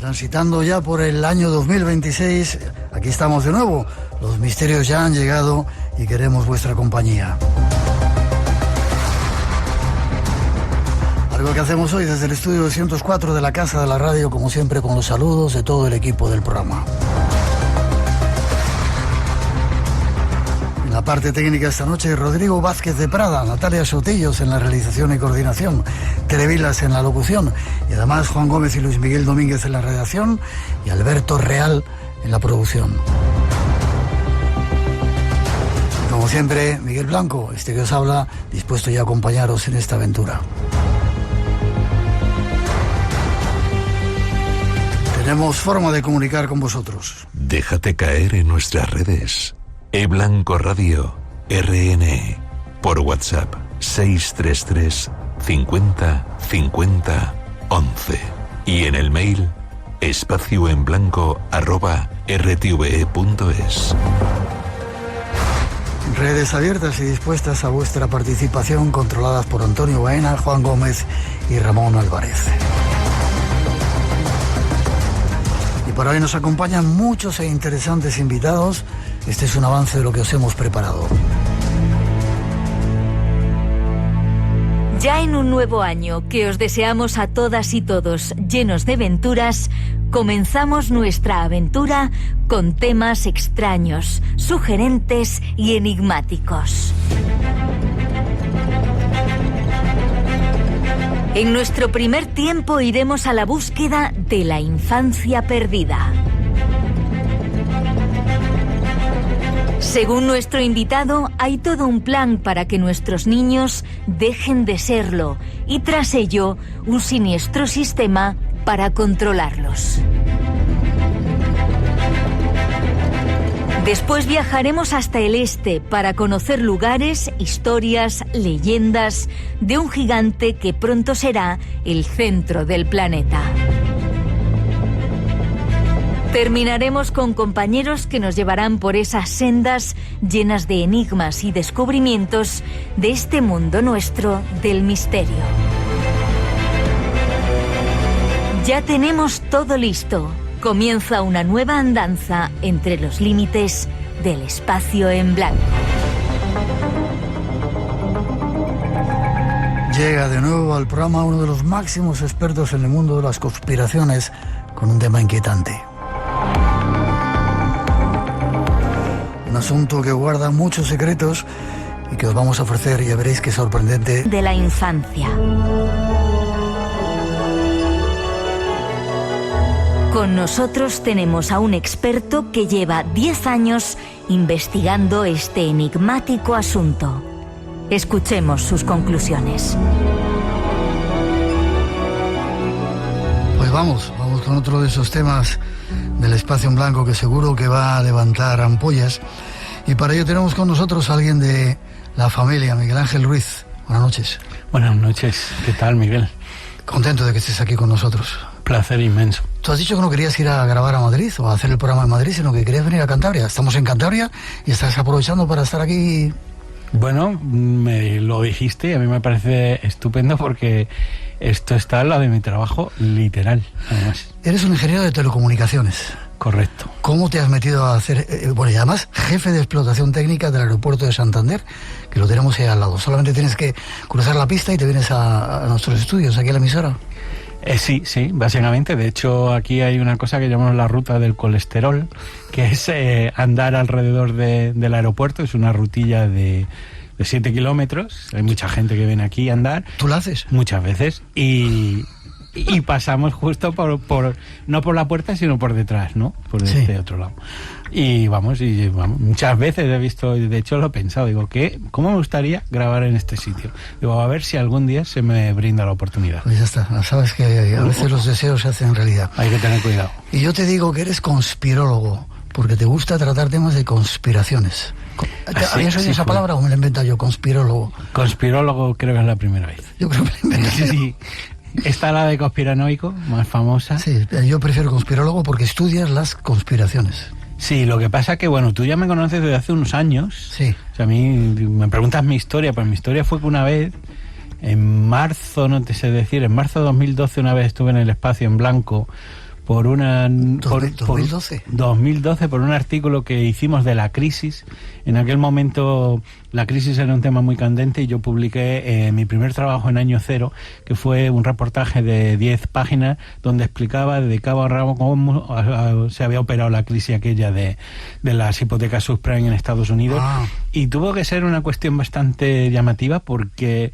Transitando ya por el año 2026, aquí estamos de nuevo. Los misterios ya han llegado y queremos vuestra compañía. Algo que hacemos hoy desde el estudio 204 de la Casa de la Radio, como siempre, con los saludos de todo el equipo del programa. En la parte técnica esta noche, Rodrigo Vázquez de Prada, Natalia Sotillos en la realización y coordinación, Tere Vilas en la locución, y además Juan Gómez y Luis Miguel Domínguez en la redacción y Alberto Real en la producción. Y como siempre, Miguel Blanco, que os habla, dispuesto ya a acompañaros en esta aventura. Tenemos forma de comunicar con vosotros. Déjate caer en nuestras redes. Blanco Radio RN por WhatsApp 633 50 50 11 y en el mail espacioenblanco@rtve.es. Redes abiertas y dispuestas a vuestra participación, controladas por Antonio Baena, Juan Gómez y Ramón Álvarez. Y por hoy nos acompañan muchos e interesantes invitados. Este es un avance de lo que os hemos preparado. Ya en un nuevo año que os deseamos a todas y todos llenos de aventuras, comenzamos nuestra aventura con temas extraños, sugerentes y enigmáticos. En nuestro primer tiempo iremos a la búsqueda de la infancia perdida. Según nuestro invitado, hay todo un plan para que nuestros niños dejen de serlo y tras ello un siniestro sistema para controlarlos. Después viajaremos hasta el este para conocer lugares, historias, leyendas de un gigante que pronto será el centro del planeta. Terminaremos con compañeros que nos llevarán por esas sendas llenas de enigmas y descubrimientos de este mundo nuestro del misterio. Ya tenemos todo listo. Comienza una nueva andanza entre los límites del espacio en blanco. Llega de nuevo al programa uno de los máximos expertos en el mundo de las conspiraciones con un tema inquietante. Un asunto que guarda muchos secretos y que os vamos a ofrecer, y ya veréis qué sorprendente. De la infancia. Con nosotros tenemos a un experto que lleva 10 años investigando este enigmático asunto. Escuchemos sus conclusiones. Pues vamos con otro de esos temas del espacio en blanco que seguro que va a levantar ampollas. Y para ello tenemos con nosotros a alguien de la familia, Miguel Ángel Ruiz. Buenas noches. Buenas noches. ¿Qué tal, Miguel? Contento de que estés aquí con nosotros. Placer inmenso. Tú has dicho que no querías ir a grabar a Madrid o a hacer el programa en Madrid, sino que querías venir a Cantabria. Estamos en Cantabria y estás aprovechando para estar aquí. Bueno, me lo dijiste y a mí me parece estupendo porque esto está al lado de mi trabajo, literal, además. Eres un ingeniero de telecomunicaciones. Correcto. ¿Cómo te has metido a hacer...? Bueno, y además, jefe de explotación técnica del aeropuerto de Santander, que lo tenemos ahí al lado. Solamente tienes que cruzar la pista y te vienes a nuestros estudios, aquí a la emisora. Sí, básicamente. De hecho, aquí hay una cosa que llamamos la ruta del colesterol, que es andar alrededor del aeropuerto. Es una rutilla de 7 kilómetros. Hay mucha gente que viene aquí a andar. ¿Tú la haces? Muchas veces. Y pasamos justo no por la puerta, sino por detrás, ¿no? Por este otro lado. Y vamos, muchas veces he visto, de hecho lo he pensado, digo, ¿cómo me gustaría grabar en este sitio? Digo, a ver si algún día se me brinda la oportunidad. Pues ya está, sabes que a veces los deseos se hacen realidad. Hay que tener cuidado. Y yo te digo que eres conspirólogo, porque te gusta tratar temas de conspiraciones. ¿Habías oído esa palabra o me la he inventado yo, conspirólogo? Conspirólogo creo que es la primera vez. Yo creo que me la he inventado. Sí. Está la de conspiranoico, más famosa. Sí, yo prefiero conspirólogo porque estudias las conspiraciones. Sí, lo que pasa que, bueno, tú ya me conoces desde hace unos años. Sí. O sea, a mí me preguntas mi historia, pues mi historia fue que una vez, en marzo, no te sé decir, en marzo de 2012 una vez estuve en el espacio en blanco por una... 2012. 2012, por un artículo que hicimos de la crisis. En aquel momento la crisis era un tema muy candente y yo publiqué mi primer trabajo en Año Cero, que fue un reportaje de 10 páginas donde explicaba de cabo a rabo cómo se había operado la crisis aquella de las hipotecas subprime en Estados Unidos. Y tuvo que ser una cuestión bastante llamativa porque...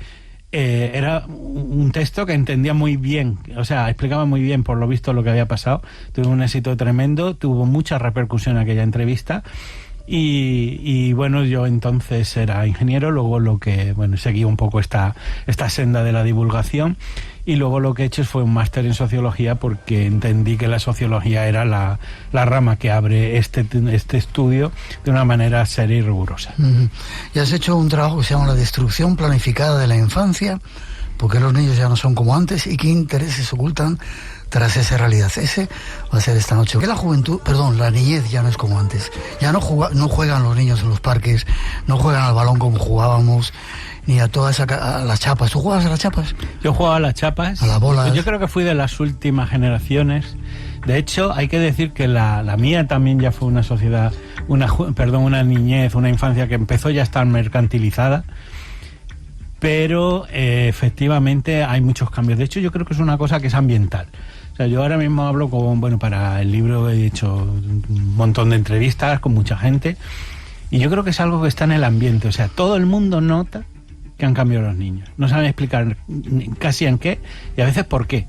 era un texto que entendía muy bien, o sea, explicaba muy bien por lo visto lo que había pasado. Tuvo un éxito tremendo, tuvo mucha repercusión aquella entrevista y bueno, yo entonces era ingeniero, luego seguí un poco esta senda de la divulgación y luego lo que he hecho fue un máster en sociología porque entendí que la sociología era la rama que abre este estudio de una manera seria y rigurosa. Y has hecho un trabajo que se llama La destrucción planificada de la infancia, porque los niños ya no son como antes y qué intereses se ocultan tras esa realidad. Ese va a ser esta noche. Que la niñez ya no es como antes. Ya no juegan los niños en los parques, no juegan al balón como jugábamos, ni a las chapas. ¿Tú jugabas a las chapas? Yo jugaba a las chapas. A la bola. Yo creo que fui de las últimas generaciones. De hecho, hay que decir que la mía también ya fue una sociedad, una niñez, una infancia que empezó ya a estar mercantilizada. Pero efectivamente hay muchos cambios. De hecho, yo creo que es una cosa que es ambiental. O sea, yo ahora mismo hablo para el libro he hecho un montón de entrevistas con mucha gente y yo creo que es algo que está en el ambiente. O sea, todo el mundo nota que han cambiado los niños. No saben explicar casi en qué y a veces por qué.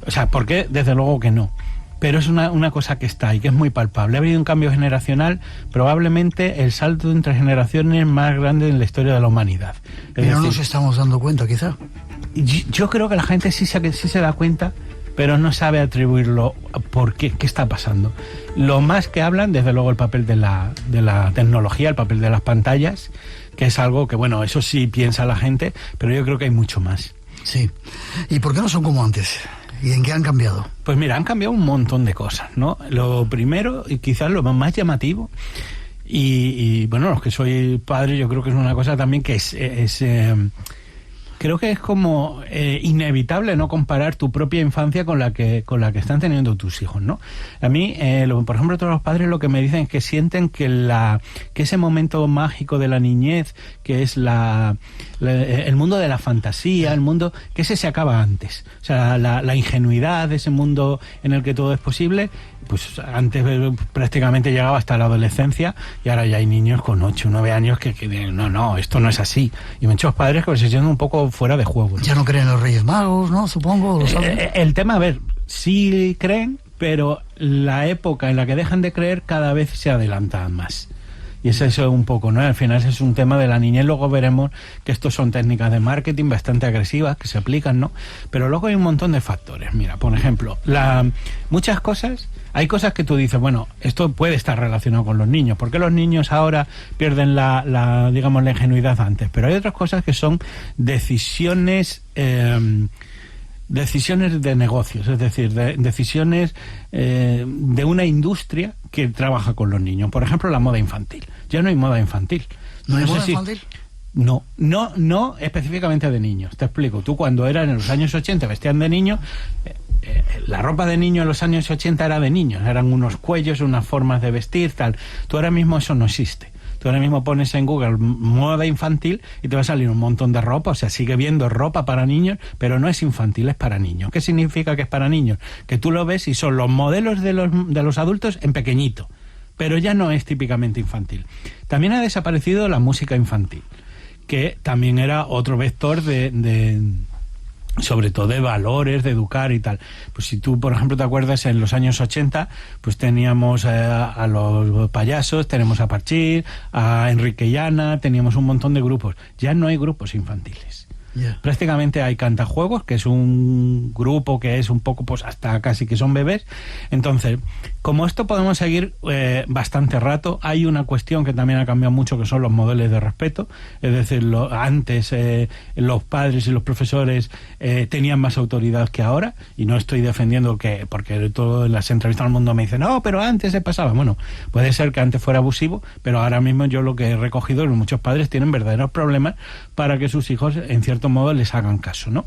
O sea, por qué, desde luego que no. Pero es una cosa que está y que es muy palpable. Ha habido un cambio generacional, probablemente el salto entre generaciones más grande en la historia de la humanidad. Pero no nos estamos dando cuenta, quizá. Yo creo que la gente sí se da cuenta, pero no sabe atribuirlo por qué está pasando. Lo más que hablan, desde luego, el papel de la tecnología, el papel de las pantallas, que es algo que, bueno, eso sí piensa la gente, pero yo creo que hay mucho más. Sí. ¿Y por qué no son como antes? ¿Y en qué han cambiado? Pues mira, han cambiado un montón de cosas, ¿no? Lo primero, y quizás lo más llamativo, y bueno, los que soy padre, yo creo que es una cosa también que creo que es como inevitable no comparar tu propia infancia con la que están teniendo tus hijos, ¿no? A mí, por ejemplo, todos los padres lo que me dicen es que sienten que ese momento mágico de la niñez, que es el mundo de la fantasía, el mundo que ese se acaba antes. O sea, la ingenuidad de ese mundo en el que todo es posible, pues antes prácticamente llegaba hasta la adolescencia y ahora ya hay niños con 8 o 9 años que no, esto no es así. Y muchos padres que se sienten un poco fuera de juego, ¿no? Ya no creen en los Reyes Magos, ¿no? Supongo. El tema, a ver, sí creen, pero la época en la que dejan de creer cada vez se adelanta más. Y es eso un poco, ¿no? Al final es un tema de la niñez. Luego veremos que estos son técnicas de marketing bastante agresivas que se aplican, ¿no? Pero luego hay un montón de factores. Mira, por ejemplo, muchas cosas... Hay cosas que tú dices, bueno, esto puede estar relacionado con los niños. ¿Por qué los niños ahora pierden la ingenuidad antes? Pero hay otras cosas que son decisiones de negocios, es decir, decisiones de una industria que trabaja con los niños. Por ejemplo, la moda infantil. Ya no hay moda infantil. ¿No hay moda infantil? No específicamente de niños. Te explico. Tú cuando eras en los años 80 vestían de niños... la ropa de niño en los años 80 era de niños, eran unos cuellos, unas formas de vestir, tal. Tú ahora mismo eso no existe. Tú ahora mismo pones en Google moda infantil y te va a salir un montón de ropa, o sea, sigue viendo ropa para niños, pero no es infantil, es para niños. ¿Qué significa que es para niños? Que tú lo ves y son los modelos de los adultos en pequeñito, pero ya no es típicamente infantil. También ha desaparecido la música infantil, que también era otro vector sobre todo de valores, de educar y tal. Pues si tú, por ejemplo, te acuerdas, en los años 80, pues teníamos a los payasos, tenemos a Parchís, a Enrique y Ana, teníamos un montón de grupos. Ya no hay grupos infantiles. Yeah. Prácticamente hay Cantajuegos, que es un grupo que es un poco, pues hasta casi que son bebés. Entonces, como esto podemos seguir bastante rato, hay una cuestión que también ha cambiado mucho, que son los modelos de respeto. Es decir, antes los padres y los profesores tenían más autoridad que ahora, y no estoy defendiendo porque todo en las entrevistas al mundo me dicen, no, pero antes se pasaba. Bueno, puede ser que antes fuera abusivo, pero ahora mismo yo lo que he recogido es que muchos padres tienen verdaderos problemas para que sus hijos, en cierta cierto modo les hagan caso, ¿no?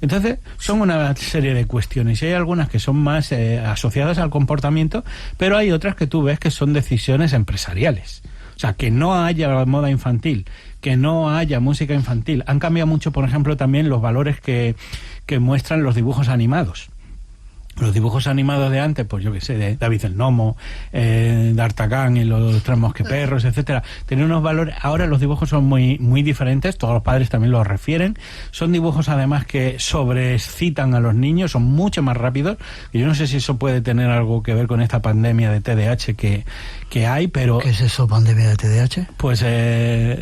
Entonces, son una serie de cuestiones, y hay algunas que son más asociadas al comportamiento, pero hay otras que tú ves que son decisiones empresariales. O sea, que no haya moda infantil, que no haya música infantil. Han cambiado mucho, por ejemplo, también los valores que muestran los dibujos animados. Los dibujos animados de antes, pues yo qué sé, de David el Nomo, D'Artagnan y los Tres Mosqueperros, etcétera, tenían unos valores. Ahora los dibujos son muy, muy diferentes, todos los padres también los refieren. Son dibujos además que sobreexcitan a los niños, son mucho más rápidos. Y yo no sé si eso puede tener algo que ver con esta pandemia de TDAH que hay, pero... ¿Qué es eso, pandemia de TDAH? Pues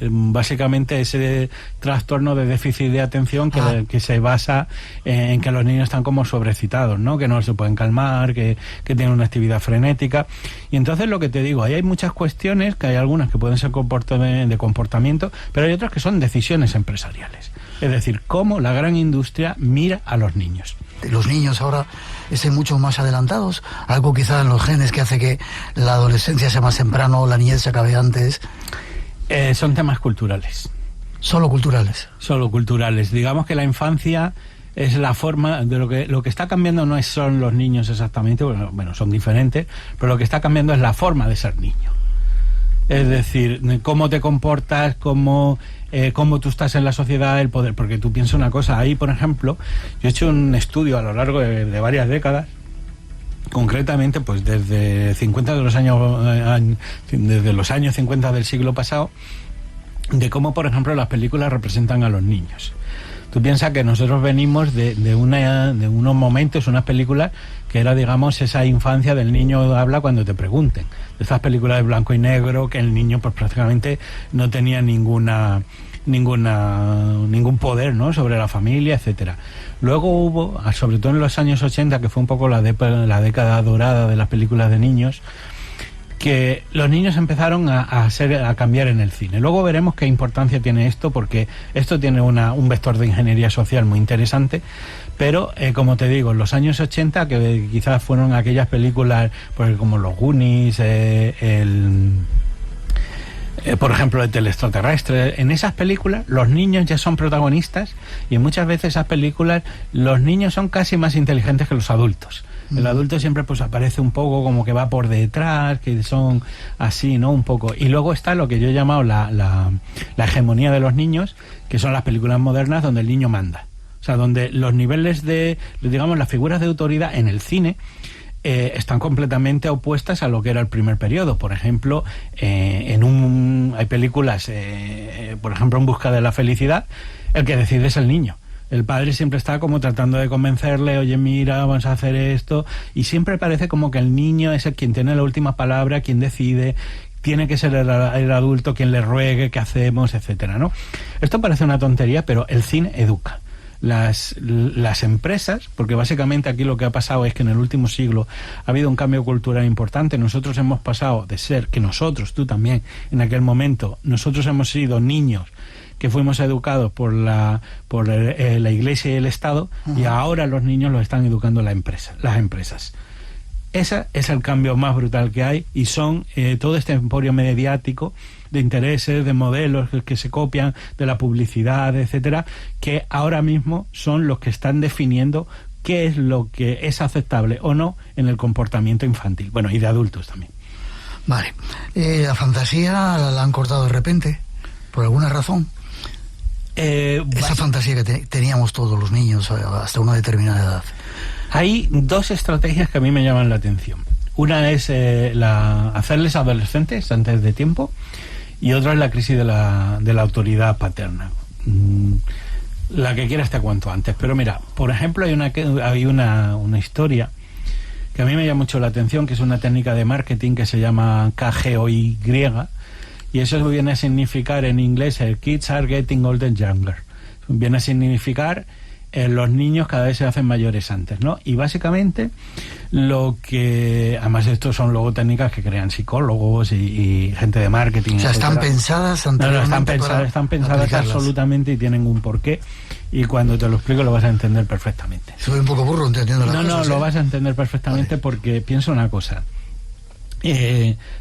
básicamente ese trastorno de déficit de atención que se basa en que los niños están como sobreexcitados, ¿no? Que no se pueden calmar, que tienen una actividad frenética. Y entonces lo que te digo, ahí hay muchas cuestiones, que hay algunas que pueden ser de comportamiento, pero hay otras que son decisiones empresariales. Es decir, cómo la gran industria mira a los niños. Los niños ahora estén mucho más adelantados, algo quizá en los genes que hace que la adolescencia sea más temprano, la niñez se acabe antes. Son temas culturales. ¿Solo culturales? Solo culturales. Digamos que la infancia es la forma de lo que está cambiando. No son los niños exactamente, bueno, son diferentes, pero lo que está cambiando es la forma de ser niño. Es decir, cómo te comportas, cómo tú estás en la sociedad, el poder. Porque tú piensas una cosa, ahí por ejemplo, yo he hecho un estudio a lo largo de varias décadas, concretamente pues desde los años 50 del siglo pasado, de cómo por ejemplo las películas representan a los niños. Tú piensas que nosotros venimos de unos momentos, unas películas que era, digamos, esa infancia del niño habla cuando te pregunten. De estas películas de blanco y negro, que el niño pues prácticamente no tenía ningún poder, ¿no?, sobre la familia, etcétera. Luego hubo, sobre todo en los años 80, que fue un poco la década dorada de las películas de niños, que los niños empezaron a cambiar en el cine. Luego veremos qué importancia tiene esto, porque esto tiene un vector de ingeniería social muy interesante, pero como te digo, en los años 80, que quizás fueron aquellas películas pues, como los Goonies, por ejemplo, el extraterrestre, en esas películas los niños ya son protagonistas, y muchas veces esas películas los niños son casi más inteligentes que los adultos. El adulto siempre pues aparece un poco como que va por detrás, que son así, ¿no? Un poco. Y luego está lo que yo he llamado la hegemonía de los niños, que son las películas modernas donde el niño manda. O sea, donde los niveles digamos, las figuras de autoridad en el cine están completamente opuestas a lo que era el primer periodo. Por ejemplo, hay películas, por ejemplo, En busca de la felicidad, el que decide es el niño. El padre siempre está como tratando de convencerle, oye, mira, vamos a hacer esto, y siempre parece como que el niño es el quien tiene la última palabra, quien decide, tiene que ser el adulto quien le ruegue, qué hacemos, etcétera, ¿no? Esto parece una tontería, pero el cine educa. Las empresas, porque básicamente aquí lo que ha pasado es que en el último siglo ha habido un cambio cultural importante. Nosotros hemos pasado de ser, que nosotros, tú también, en aquel momento, nosotros hemos sido niños que fuimos educados por la Iglesia y el Estado, y ahora los niños los están educando las empresas. Ese es el cambio más brutal que hay, y son todo este emporio mediático de intereses, de modelos que se copian de la publicidad, etcétera, que ahora mismo son los que están definiendo qué es lo que es aceptable o no en el comportamiento infantil, bueno, y de adultos también. Vale. La fantasía la han cortado de repente, por alguna razón. Esa fantasía que teníamos todos los niños hasta una determinada edad. Hay dos estrategias que a mí me llaman la atención. Una es hacerles adolescentes antes de tiempo, y otra es la crisis de la autoridad paterna. La que quiera hasta cuanto antes. Pero mira, por ejemplo, hay una historia que a mí me llama mucho la atención, que es una técnica de marketing que se llama KGOY, y eso viene a significar en inglés Kids are getting older younger. Viene a significar los niños cada vez se hacen mayores antes, ¿no? Y básicamente lo que... Además, estos son luego técnicas que crean psicólogos y gente de marketing. O sea, etcétera. ¿Están pensadas anteriormente? No, están pensadas absolutamente, y tienen un porqué. Y cuando te lo explico lo vas a entender perfectamente. Soy un poco burro entendiendo las cosas. No, lo vas a entender perfectamente, vale. Porque piensa una cosa.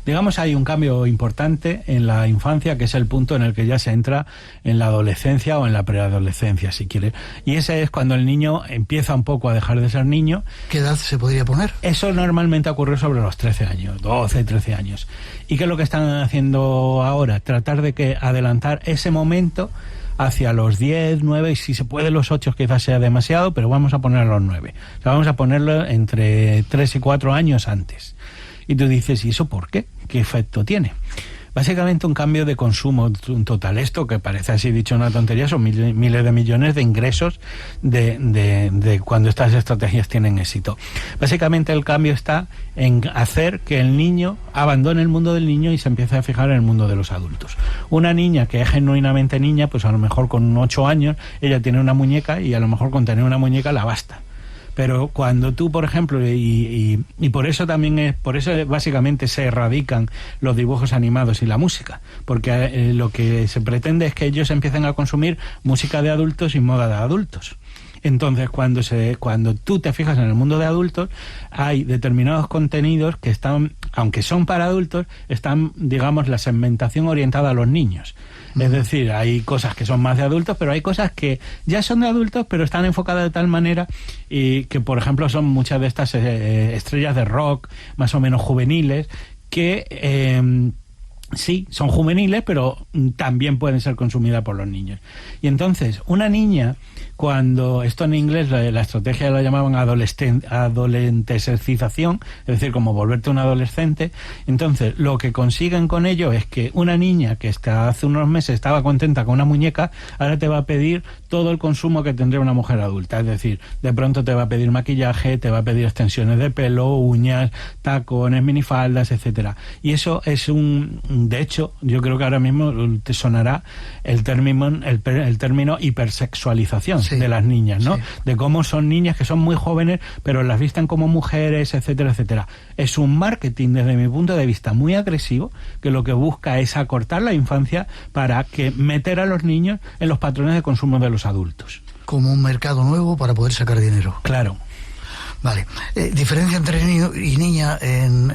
digamos, hay un cambio importante en la infancia, que es el punto en el que ya se entra en la adolescencia o en la preadolescencia, si quiere. Y ese es cuando el niño empieza un poco a dejar de ser niño. ¿Qué edad se podría poner? Eso normalmente ocurre sobre los 13 años, 12, 13 años. ¿Y qué es lo que están haciendo ahora? Tratar de adelantar ese momento hacia los 10, 9, y si se puede los 8 quizás sea demasiado, pero vamos a poner los 9. O sea, vamos a ponerlo entre 3 y 4 años antes. Y tú dices, ¿y eso por qué? ¿Qué efecto tiene? Básicamente un cambio de consumo total. Esto, que parece así dicho una tontería, son miles de millones de ingresos de cuando estas estrategias tienen éxito. Básicamente el cambio está en hacer que el niño abandone el mundo del niño y se empiece a fijar en el mundo de los adultos. Una niña que es genuinamente niña, pues a lo mejor con 8 años, ella tiene una muñeca y a lo mejor con tener una muñeca la basta. Pero cuando tú, por ejemplo, y por eso también por eso básicamente se erradican los dibujos animados y la música, porque lo que se pretende es que ellos empiecen a consumir música de adultos y moda de adultos. Entonces, cuando tú te fijas en el mundo de adultos, hay determinados contenidos que están, aunque son para adultos, están, digamos, la segmentación orientada a los niños. Es decir, hay cosas que son más de adultos, pero hay cosas que ya son de adultos, pero están enfocadas de tal manera y que, por ejemplo, son muchas de estas estrellas de rock, más o menos juveniles, que sí, son juveniles, pero también pueden ser consumidas por los niños. Y entonces, una niña, cuando esto en inglés la estrategia la llamaban adolescencización, es decir, como volverte un adolescente, entonces lo que consiguen con ello es que una niña que hace unos meses estaba contenta con una muñeca, ahora te va a pedir todo el consumo que tendría una mujer adulta, es decir, de pronto te va a pedir maquillaje, te va a pedir extensiones de pelo, uñas, tacones, minifaldas, etcétera. Y eso es de hecho, yo creo que ahora mismo te sonará el término hipersexualización, sí, de las niñas, ¿no? Sí. De cómo son niñas que son muy jóvenes, pero las visten como mujeres, etcétera, etcétera. Es un marketing, desde mi punto de vista, muy agresivo, que lo que busca es acortar la infancia para meter a los niños en los patrones de consumo de los adultos. Como un mercado nuevo para poder sacar dinero. Claro. Vale. ¿Diferencia entre niño y niña en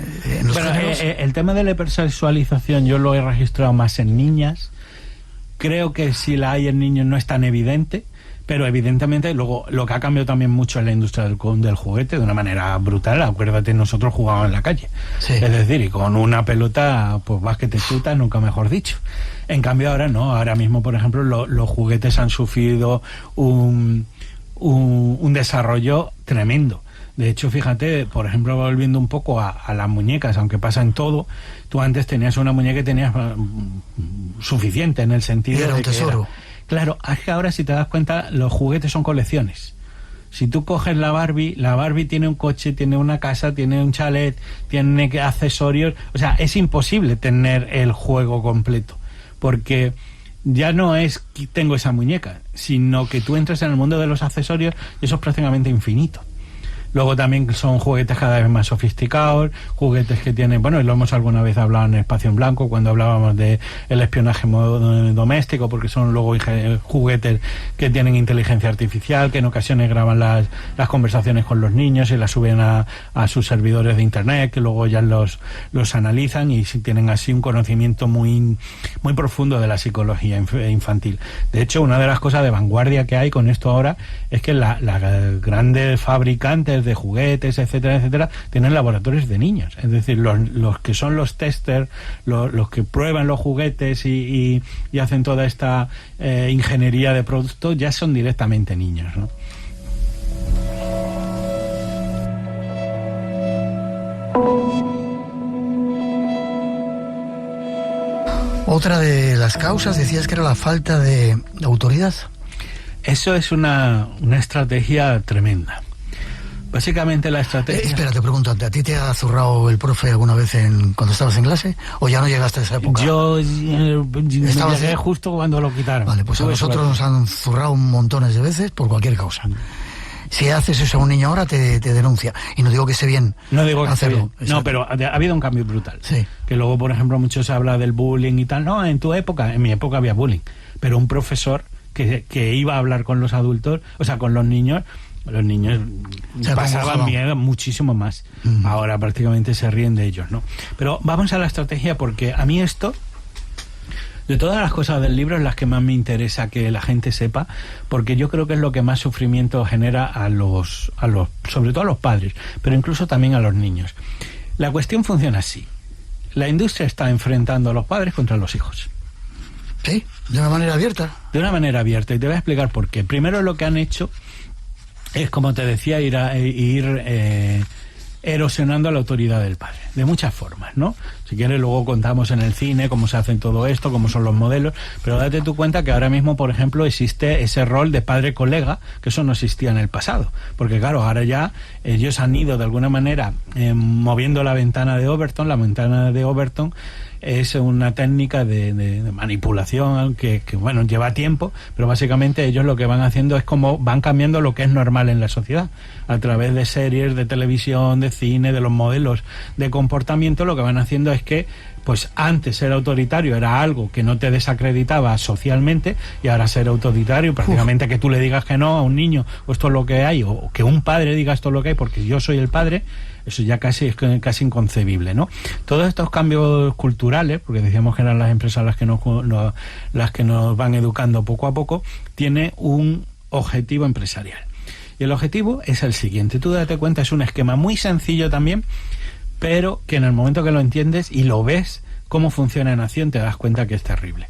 los géneros? El tema de la hipersexualización yo lo he registrado más en niñas. Creo que si la hay en niños no es tan evidente, pero evidentemente luego lo que ha cambiado también mucho es la industria del juguete de una manera brutal. Acuérdate, nosotros jugábamos en la calle, sí, es decir, y con una pelota pues vas que te chutas, nunca mejor dicho. En cambio ahora no, ahora mismo por ejemplo los juguetes han sufrido un desarrollo tremendo. De hecho, fíjate, por ejemplo, volviendo un poco a las muñecas, aunque pasa en todo, tú antes tenías una muñeca y tenías suficiente en el sentido era de un tesoro. Claro, es que ahora si te das cuenta, los juguetes son colecciones. Si tú coges la Barbie tiene un coche, tiene una casa, tiene un chalet, tiene accesorios. O sea, es imposible tener el juego completo, porque ya no es que tengo esa muñeca, sino que tú entras en el mundo de los accesorios y eso es prácticamente infinito. Luego también son juguetes cada vez más sofisticados, juguetes que tienen, bueno, y lo hemos alguna vez hablado en Espacio en Blanco cuando hablábamos de el espionaje doméstico, porque son luego juguetes que tienen inteligencia artificial, que en ocasiones graban las conversaciones con los niños y las suben a sus servidores de internet, que luego ya los analizan y tienen así un conocimiento muy, muy profundo de la psicología infantil. De hecho, una de las cosas de vanguardia que hay con esto ahora es que las grandes fabricantes de juguetes, etcétera, etcétera, tienen laboratorios de niños. Es decir, los que son los testers, los que prueban los juguetes y hacen toda esta ingeniería de productos, ya son directamente niños, ¿no? Otra de las causas decías que era la falta de autoridad. Eso es una estrategia tremenda. Básicamente la estrategia... Espera, te pregunto, ¿a ti te ha zurrado el profe alguna vez cuando estabas en clase? ¿O ya no llegaste a esa época? Yo llegué justo cuando lo quitaron. Vale, pues a nosotros nos han zurrado montones de veces por cualquier causa. Si haces eso a un niño ahora, te denuncia. Y no digo que esté bien hacerlo. No, pero ha habido un cambio brutal. Sí. Que luego, por ejemplo, mucho se habla del bullying y tal. No, en mi época había bullying. Pero un profesor que iba a hablar con los adultos, o sea, con los niños, Los niños pasaban miedo muchísimo más. Ahora prácticamente se ríen de ellos, ¿no? Pero vamos a la estrategia, porque a mí esto, de todas las cosas del libro, es las que más me interesa que la gente sepa, porque yo creo que es lo que más sufrimiento genera a los sobre todo a los padres, pero incluso también a los niños. La cuestión funciona así. La industria está enfrentando a los padres contra los hijos. Sí, de una manera abierta. De una manera abierta, y te voy a explicar por qué. Primero, lo que han hecho es, como te decía, ir erosionando la autoridad del padre, de muchas formas, ¿no? Si quieres, luego contamos en el cine cómo se hace todo esto, cómo son los modelos, pero date tú cuenta que ahora mismo, por ejemplo, existe ese rol de padre-colega, que eso no existía en el pasado, porque claro, ahora ya ellos han ido de alguna manera moviendo la ventana de Overton. La ventana de Overton es una técnica de manipulación que bueno, lleva tiempo, pero básicamente ellos lo que van haciendo es como van cambiando lo que es normal en la sociedad a través de series, de televisión, de cine, de los modelos de comportamiento. Lo que van haciendo es que, pues antes ser autoritario era algo que no te desacreditaba socialmente, y ahora ser autoritario, prácticamente que tú le digas que no a un niño, o esto es lo que hay, o que un padre diga esto es lo que hay porque yo soy el padre, eso ya es casi inconcebible, ¿no? Todos estos cambios culturales, porque decíamos que eran las empresas las que nos van educando poco a poco, tiene un objetivo empresarial. Y el objetivo es el siguiente. Tú date cuenta, es un esquema muy sencillo también, pero que en el momento que lo entiendes y lo ves cómo funciona en acción, te das cuenta que es terrible.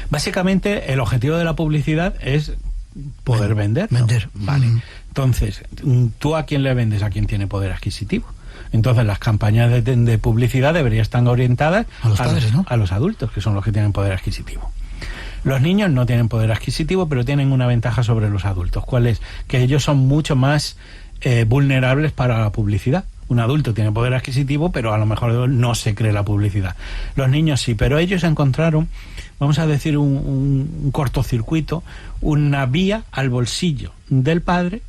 Básicamente, el objetivo de la publicidad es poder vender, ¿no? Vale. Entonces, ¿tú a quién le vendes? A quien tiene poder adquisitivo. Entonces, las campañas de publicidad deberían estar orientadas a los padres, ¿no? A los adultos, que son los que tienen poder adquisitivo. Los niños no tienen poder adquisitivo, pero tienen una ventaja sobre los adultos. ¿Cuál es? Que ellos son mucho más vulnerables para la publicidad. Un adulto tiene poder adquisitivo, pero a lo mejor no se cree la publicidad. Los niños sí, pero ellos encontraron, vamos a decir, un cortocircuito, una vía al bolsillo del padre,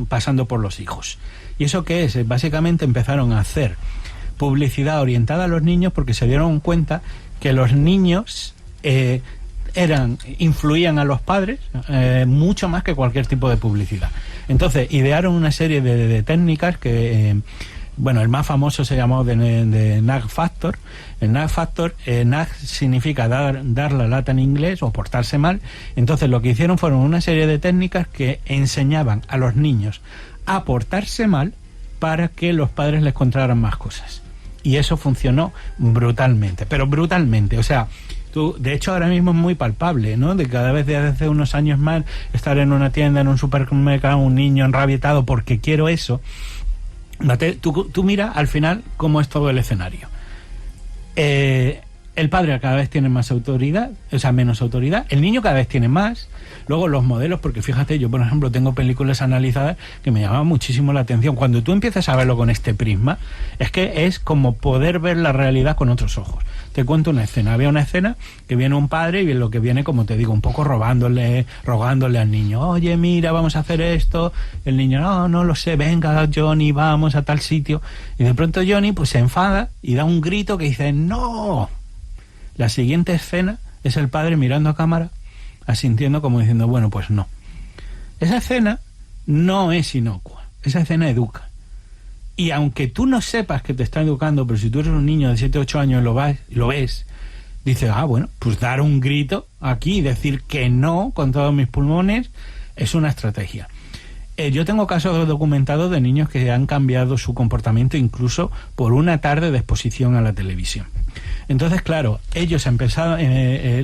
pasando por los hijos. ¿Y eso qué es? Básicamente empezaron a hacer publicidad orientada a los niños, porque se dieron cuenta que los niños influían a los padres mucho más que cualquier tipo de publicidad. Entonces idearon una serie de técnicas que bueno, el más famoso se llamó de Nag Factor. El Nag Factor, Nag significa dar la lata en inglés o portarse mal. Entonces lo que hicieron fueron una serie de técnicas que enseñaban a los niños a portarse mal para que los padres les contaran más cosas. Y eso funcionó brutalmente, pero brutalmente. O sea, de hecho ahora mismo es muy palpable, ¿no? De cada vez desde hace unos años más estar en una tienda, en un supermercado, un niño enrabietado porque quiero eso. Tú mira al final cómo es todo el escenario. El padre cada vez tiene más autoridad, o sea, menos autoridad. El niño cada vez tiene más. Luego los modelos, porque fíjate, yo por ejemplo tengo películas analizadas que me llaman muchísimo la atención. Cuando tú empiezas a verlo con este prisma, es que es como poder ver la realidad con otros ojos. Te cuento una escena. Había una escena que viene un padre y lo que viene, como te digo, un poco rogándole al niño. Oye, mira, vamos a hacer esto. El niño, no lo sé, venga Johnny, vamos a tal sitio. Y de pronto Johnny pues se enfada y da un grito que dice, ¡no! La siguiente escena es el padre mirando a cámara, asintiendo como diciendo, bueno, pues no. Esa escena no es inocua, esa escena educa. Y aunque tú no sepas que te está educando, pero si tú eres un niño de 7 o 8 años y lo ves, dices, bueno, pues dar un grito aquí y decir que no con todos mis pulmones es una estrategia. Yo tengo casos documentados de niños que han cambiado su comportamiento incluso por una tarde de exposición a la televisión. Entonces, claro, ellos empezaron,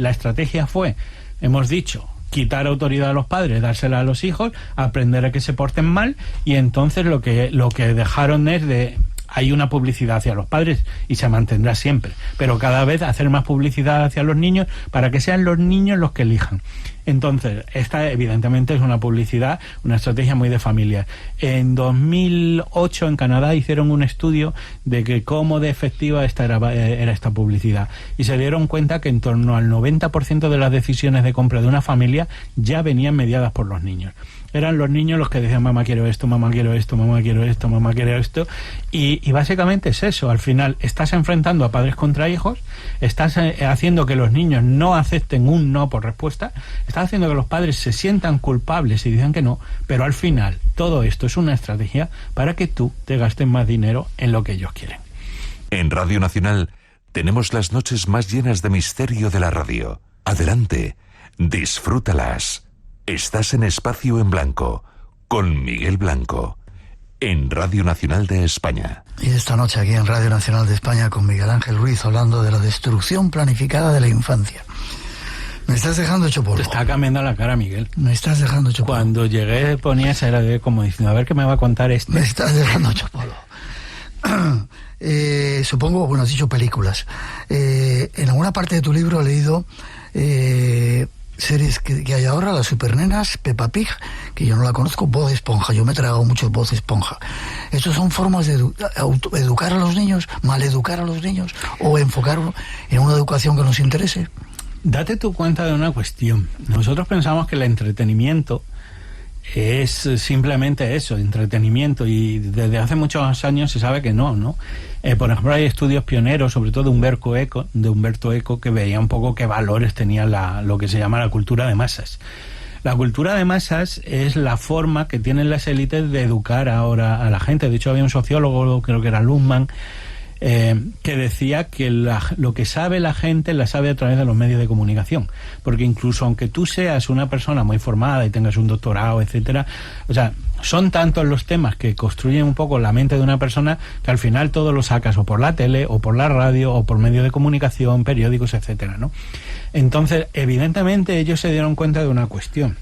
la estrategia fue, hemos dicho, quitar autoridad a los padres, dársela a los hijos, aprender a que se porten mal, y entonces lo que dejaron es de... Hay una publicidad hacia los padres y se mantendrá siempre, pero cada vez hacer más publicidad hacia los niños para que sean los niños los que elijan. Entonces, esta evidentemente es una publicidad, una estrategia muy de familia. En 2008 en Canadá hicieron un estudio de que cómo de efectiva era esta publicidad, y se dieron cuenta que en torno al 90% de las decisiones de compra de una familia ya venían mediadas por los niños. Eran los niños los que decían, mamá quiero esto, mamá quiero esto, mamá quiero esto, mamá quiero esto. Y básicamente es eso. Al final estás enfrentando a padres contra hijos, estás haciendo que los niños no acepten un no por respuesta, está haciendo que los padres se sientan culpables y digan que no, pero al final todo esto es una estrategia para que tú te gastes más dinero en lo que ellos quieren. En Radio Nacional tenemos las noches más llenas de misterio de la radio. Adelante, disfrútalas. Estás en Espacio en Blanco, con Miguel Blanco, en Radio Nacional de España. Y esta noche aquí en Radio Nacional de España con Miguel Ángel Ruiz, hablando de la destrucción planificada de la infancia. Me estás dejando hecho polvo. Te está cambiando la cara, Miguel. Me estás dejando hecho polvo. Cuando llegué ponías era de como diciendo, a ver qué me va a contar este. Me estás dejando hecho polvo. Supongo, bueno, has dicho películas. En alguna parte de tu libro he leído series que hay ahora, las supernenas, Peppa Pig, que yo no la conozco, Bob Esponja. Yo me he tragado mucho Bob Esponja. ¿Estos son formas de educar a los niños, maleducar a los niños, o enfocar en una educación que nos interese? Date tú cuenta de una cuestión. Nosotros pensamos que el entretenimiento es simplemente eso, entretenimiento, y desde hace muchos años se sabe que no. Por ejemplo, hay estudios pioneros, sobre todo de Humberto Eco, que veía un poco qué valores tenía lo que se llama la cultura de masas. La cultura de masas es la forma que tienen las élites de educar ahora a la gente. De hecho, había un sociólogo, creo que era Luhmann, que decía que lo que sabe la gente la sabe a través de los medios de comunicación, porque incluso aunque tú seas una persona muy formada y tengas un doctorado, etcétera, o sea, son tantos los temas que construyen un poco la mente de una persona que al final todo lo sacas o por la tele o por la radio o por medios de comunicación, periódicos, etcétera, ¿no? Entonces, evidentemente ellos se dieron cuenta de una cuestión.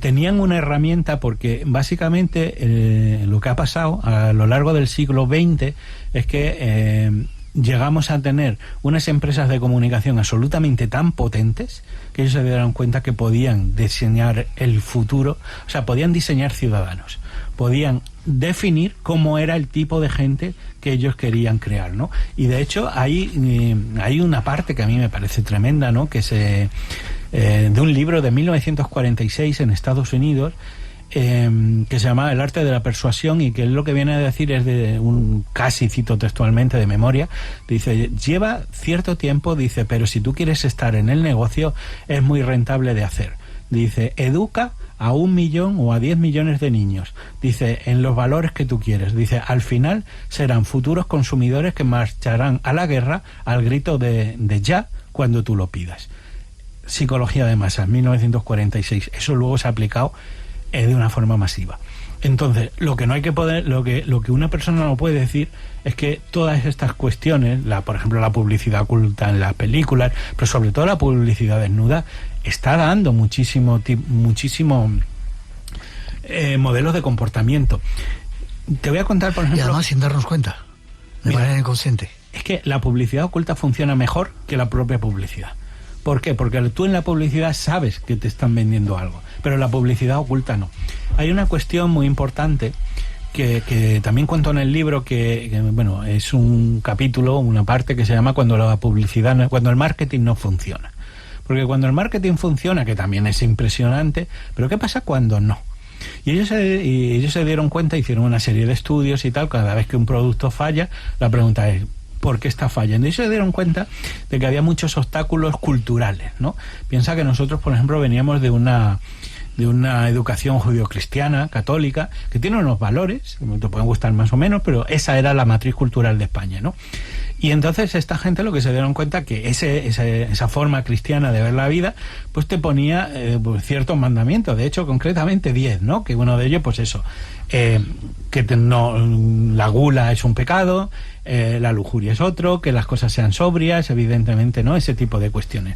Tenían una herramienta, porque básicamente lo que ha pasado a lo largo del siglo XX es que llegamos a tener unas empresas de comunicación absolutamente tan potentes que ellos se dieron cuenta que podían diseñar el futuro, o sea, podían diseñar ciudadanos, podían definir cómo era el tipo de gente que ellos querían crear, ¿no? Y de hecho hay una parte que a mí me parece tremenda, ¿no? Que de un libro de 1946 en Estados Unidos, que se llama El arte de la persuasión, y que lo que viene a decir es casi cito textualmente de memoria, dice, lleva cierto tiempo, dice, pero si tú quieres estar en el negocio es muy rentable de hacer. Dice, educa a 1 millón o a 10 millones de niños, dice, en los valores que tú quieres, dice, al final serán futuros consumidores que marcharán a la guerra al grito de ya cuando tú lo pidas. Psicología de masas, 1946. Eso luego se ha aplicado de una forma masiva. Entonces, lo que no hay que poder, lo que una persona no puede decir es que todas estas cuestiones, por ejemplo, la publicidad oculta en las películas, pero sobre todo la publicidad desnuda, está dando muchísimo modelos de comportamiento. Te voy a contar, por ejemplo... Y además sin darnos cuenta, de manera inconsciente. Es que la publicidad oculta funciona mejor que la propia publicidad. ¿Por qué? Porque tú en la publicidad sabes que te están vendiendo algo, pero la publicidad oculta no. Hay una cuestión muy importante que también cuento en el libro, que bueno, es un capítulo, una parte que se llama cuando el marketing no funciona. Porque cuando el marketing funciona, que también es impresionante, pero ¿qué pasa cuando no? Y ellos se dieron cuenta, hicieron una serie de estudios y tal, cada vez que un producto falla, la pregunta es, ¿por qué está fallando? Y se dieron cuenta de que había muchos obstáculos culturales, ¿no? Piensa que nosotros, por ejemplo, veníamos de una educación judio-cristiana, católica, que tiene unos valores, que te pueden gustar más o menos, pero esa era la matriz cultural de España, ¿no? Y entonces esta gente lo que se dieron cuenta que esa forma cristiana de ver la vida, pues te ponía ciertos mandamientos, de hecho concretamente 10, ¿no? Que uno de ellos, pues eso, la gula es un pecado, la lujuria es otro, que las cosas sean sobrias, evidentemente, ¿no? Ese tipo de cuestiones.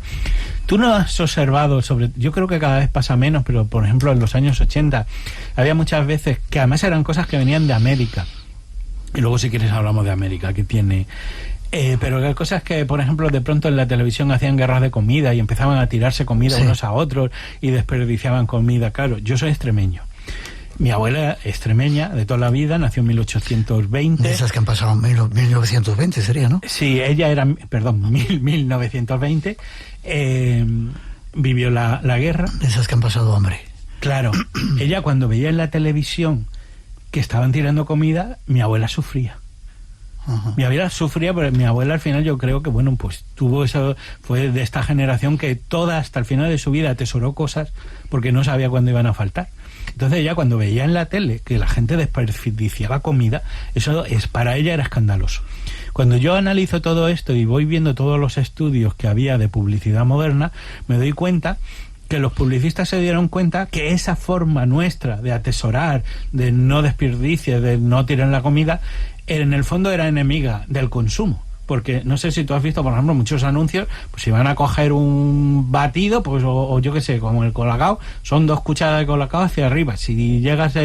Tú no has observado yo creo que cada vez pasa menos, pero por ejemplo en los años 80 había muchas veces que además eran cosas que venían de América, y luego si quieres hablamos de América, que tiene... pero hay cosas que, por ejemplo, de pronto en la televisión hacían guerras de comida y empezaban a tirarse comida unos a otros y desperdiciaban comida. Claro, yo soy extremeño. Mi abuela extremeña de toda la vida, nació en 1820. De esas que han pasado en 1920 sería, ¿no? Sí, ella era, 1920. Vivió la guerra. De esas que han pasado hambre. Claro, ella cuando veía en la televisión que estaban tirando comida, mi abuela sufría. Ajá. Mi abuela sufría, pero mi abuela al final yo creo que, bueno, pues tuvo eso, fue de esta generación que toda hasta el final de su vida atesoró cosas porque no sabía cuándo iban a faltar. Entonces ella cuando veía en la tele que la gente desperdiciaba comida, eso para ella era escandaloso. Cuando yo analizo todo esto y voy viendo todos los estudios que había de publicidad moderna, me doy cuenta que los publicistas se dieron cuenta que esa forma nuestra de atesorar, de no desperdiciar, de no tirar la comida, en el fondo era enemiga del consumo. Porque no sé si tú has visto, por ejemplo, muchos anuncios, pues si van a coger un batido, pues o yo qué sé, como el Colacao, son 2 cucharadas de Colacao hacia arriba. Si llegas,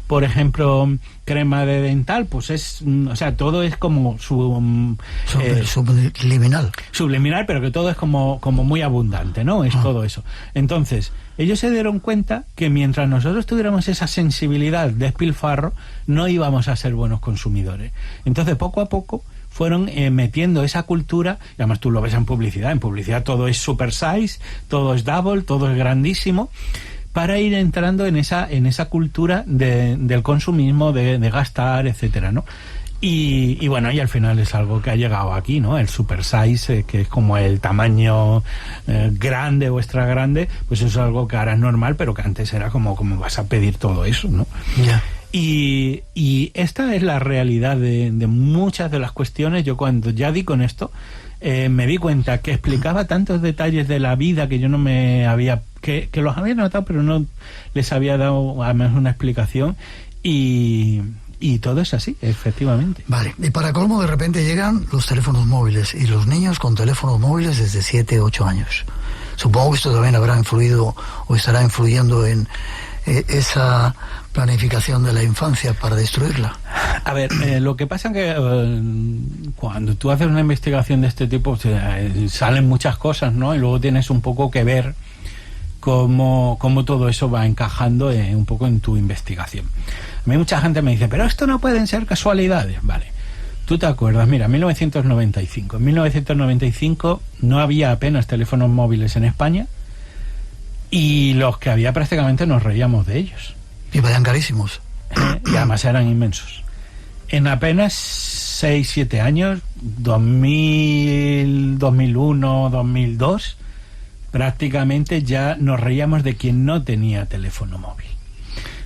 por ejemplo, crema de dental, pues es, o sea, todo es como subliminal. Subliminal, pero que todo es como muy abundante, ¿no? Es todo eso. Entonces, ellos se dieron cuenta que mientras nosotros tuviéramos esa sensibilidad de despilfarro, no íbamos a ser buenos consumidores. Entonces, poco a poco fueron metiendo esa cultura, y además tú lo ves en publicidad todo es super size, todo es double, todo es grandísimo, para ir entrando en esa cultura del consumismo, de gastar, etcétera, ¿no? Y bueno, y al final es algo que ha llegado aquí, ¿no? El super size, que es como el tamaño grande o extra grande, pues eso es algo que ahora es normal, pero que antes era como vas a pedir todo eso, ¿no? Ya. Y esta es la realidad de muchas de las cuestiones. Yo cuando ya di con esto, me di cuenta que explicaba tantos detalles de la vida que yo no me había... que los había notado, pero no les había dado además una explicación. Y todo es así, efectivamente. Vale, y para colmo de repente llegan los teléfonos móviles y los niños con teléfonos móviles desde 7, 8 años. Supongo que esto también habrá influido o estará influyendo en esa planificación de la infancia para destruirla. A ver, lo que pasa es que cuando tú haces una investigación de este tipo salen muchas cosas, ¿no? Y luego tienes un poco que ver cómo todo eso va encajando un poco en tu investigación. A mí mucha gente me dice, pero esto no pueden ser casualidades. Vale, tú te acuerdas, mira, 1995. En 1995 no había apenas teléfonos móviles en España y los que había prácticamente nos reíamos de ellos. Y vayan carísimos. Y además eran inmensos. En apenas 6, 7 años, 2000, 2001, 2002, prácticamente ya nos reíamos de quien no tenía teléfono móvil.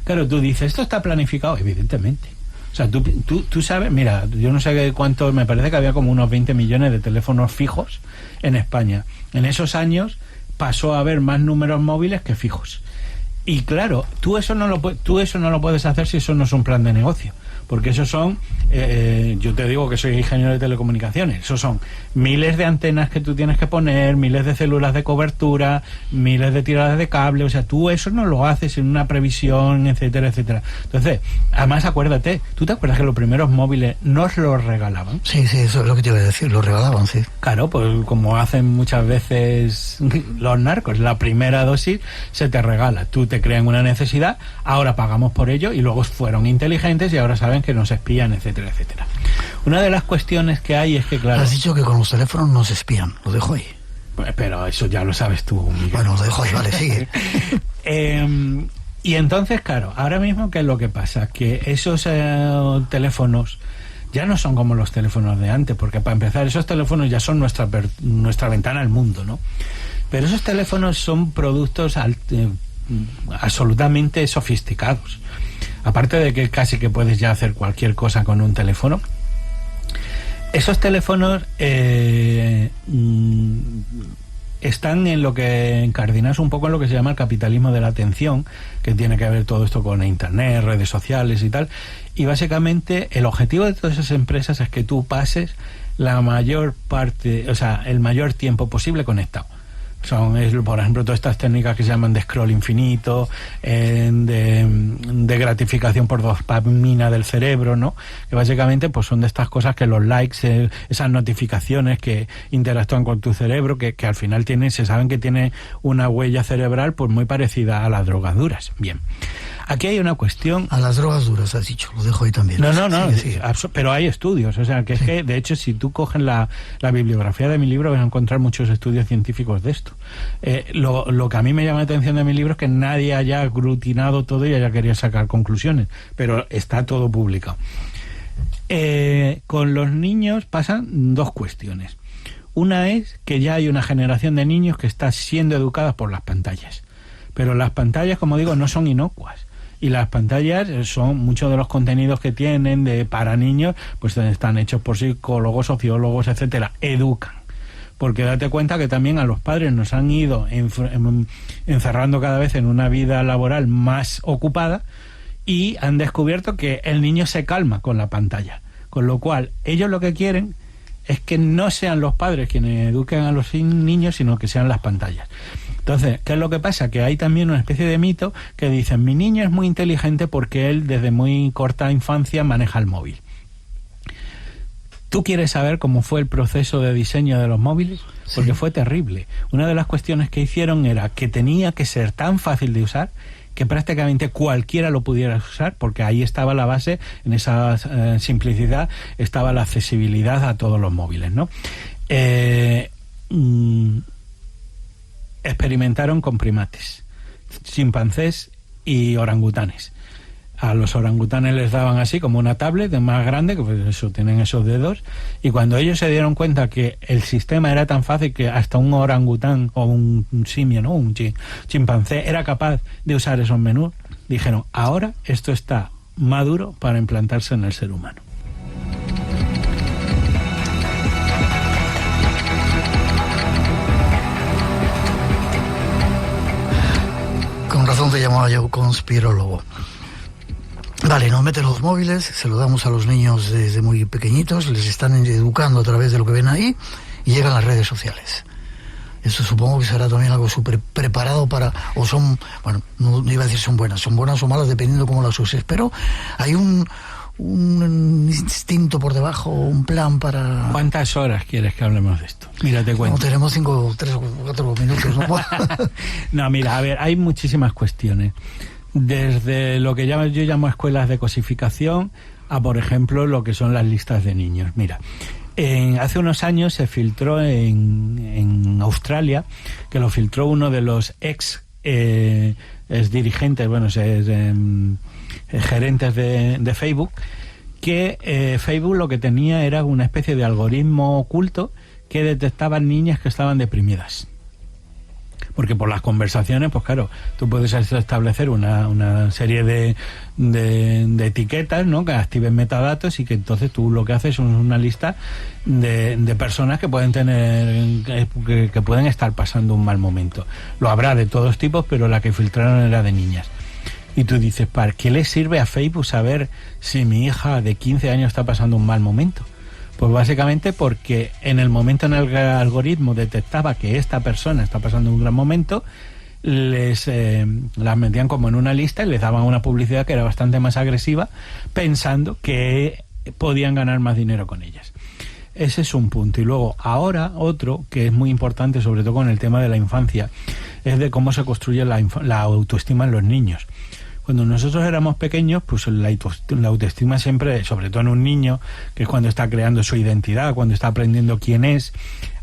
Claro, tú dices, ¿esto está planificado? Evidentemente. O sea, tú sabes, mira, yo no sé cuántos, me parece que había como unos 20 millones de teléfonos fijos en España. En esos años pasó a haber más números móviles que fijos. Y claro, tú eso no lo puedes hacer si eso no es un plan de negocio. Porque esos son, yo te digo que soy ingeniero de telecomunicaciones, esos son miles de antenas que tú tienes que poner, miles de células de cobertura, miles de tiradas de cable, o sea, tú eso no lo haces en una previsión, etcétera, etcétera. Entonces, además acuérdate, ¿tú te acuerdas que los primeros móviles nos los regalaban? Sí, eso es lo que te iba a decir, los regalaban, sí. Claro, pues como hacen muchas veces los narcos, la primera dosis se te regala, tú te crean una necesidad, ahora pagamos por ello y luego fueron inteligentes y ahora saben que nos espían, etcétera, etcétera. Una de las cuestiones que hay es que, claro... Has dicho que con los teléfonos nos espían, lo dejo ahí. Pero eso ya lo sabes tú, Miguel. Bueno, lo dejo ahí, vale, sigue. Y entonces, claro, ahora mismo, ¿qué es lo que pasa? Que esos teléfonos ya no son como los teléfonos de antes, porque para empezar, esos teléfonos ya son nuestra ventana al mundo, ¿no? Pero esos teléfonos son productos absolutamente sofisticados. Aparte de que casi que puedes ya hacer cualquier cosa con un teléfono, esos teléfonos están en lo que encardinas un poco en lo que se llama el capitalismo de la atención, que tiene que ver todo esto con internet, redes sociales y tal. Y básicamente el objetivo de todas esas empresas es que tú pases la mayor parte, o sea, el mayor tiempo posible conectado. Por ejemplo, todas estas técnicas que se llaman de scroll infinito, de gratificación por dopamina del cerebro, ¿no? Que básicamente pues son de estas cosas que los likes, esas notificaciones que interactúan con tu cerebro, que al final se saben que tiene una huella cerebral pues muy parecida a las drogas duras. Bien. Aquí hay una cuestión... A las drogas duras, has dicho, lo dejo ahí también. No, sí. Pero hay estudios, o sea, que es que, de hecho, si tú coges la bibliografía de mi libro, vas a encontrar muchos estudios científicos de esto. Lo que a mí me llama la atención de mi libro es que nadie haya aglutinado todo y haya querido sacar conclusiones, pero está todo publicado. Con los niños pasan dos cuestiones. Una es que ya hay una generación de niños que está siendo educada por las pantallas. Pero las pantallas, como digo, no son inocuas. Y las pantallas son muchos de los contenidos que tienen para niños, pues están hechos por psicólogos, sociólogos, etcétera. Educan. Porque date cuenta que también a los padres nos han ido encerrando cada vez en una vida laboral más ocupada y han descubierto que el niño se calma con la pantalla. Con lo cual, ellos lo que quieren es que no sean los padres quienes eduquen a los niños, sino que sean las pantallas. Entonces, ¿qué es lo que pasa? Que hay también una especie de mito que dicen, mi niño es muy inteligente porque él desde muy corta infancia maneja el móvil. ¿Tú quieres saber cómo fue el proceso de diseño de los móviles? Porque fue terrible. Una de las cuestiones que hicieron era que tenía que ser tan fácil de usar que prácticamente cualquiera lo pudiera usar, porque ahí estaba la base, en esa simplicidad estaba la accesibilidad a todos los móviles, ¿no? Experimentaron con primates, chimpancés y orangutanes. A los orangutanes les daban así como una tablet más grande, que pues eso, tienen esos dedos, y cuando ellos se dieron cuenta que el sistema era tan fácil que hasta un orangután o un simio, ¿no? Un chimpancé era capaz de usar esos menús, dijeron, ahora esto está maduro para implantarse en el ser humano. Con razón te llamaba yo conspirólogo. Vale, nos meten los móviles, se lo damos a los niños desde muy pequeñitos, les están educando a través de lo que ven ahí y llegan las redes sociales. Esto supongo que será también algo súper preparado para, o son, bueno, no iba a decir son buenas o malas dependiendo cómo las uses, pero hay un instinto por debajo, un plan para... ¿Cuántas horas quieres que hablemos de esto? Mira, te cuento. No, tenemos 3 o 4 minutos, ¿no? No, mira, a ver, hay muchísimas cuestiones. Desde lo que yo llamo escuelas de cosificación a, por ejemplo, lo que son las listas de niños. Mira, hace unos años se filtró en Australia, que lo filtró uno de los ex dirigentes, bueno, gerentes de Facebook, que Facebook lo que tenía era una especie de algoritmo oculto que detectaba niñas que estaban deprimidas. Porque por las conversaciones, pues claro, tú puedes establecer una serie de etiquetas, ¿no?, que activen metadatos y que entonces tú lo que haces es una lista de personas que pueden tener, que pueden estar pasando un mal momento. Lo habrá de todos tipos, pero la que filtraron era de niñas. Y tú dices, ¿para qué le sirve a Facebook saber si mi hija de 15 años está pasando un mal momento? Pues básicamente porque en el momento en el que el algoritmo detectaba que esta persona está pasando un gran momento, las metían como en una lista y les daban una publicidad que era bastante más agresiva, pensando que podían ganar más dinero con ellas. Ese es un punto. Y luego, ahora, otro que es muy importante, sobre todo con el tema de la infancia, es de cómo se construye la autoestima en los niños. Cuando nosotros éramos pequeños, pues la autoestima siempre, sobre todo en un niño, que es cuando está creando su identidad, cuando está aprendiendo quién es,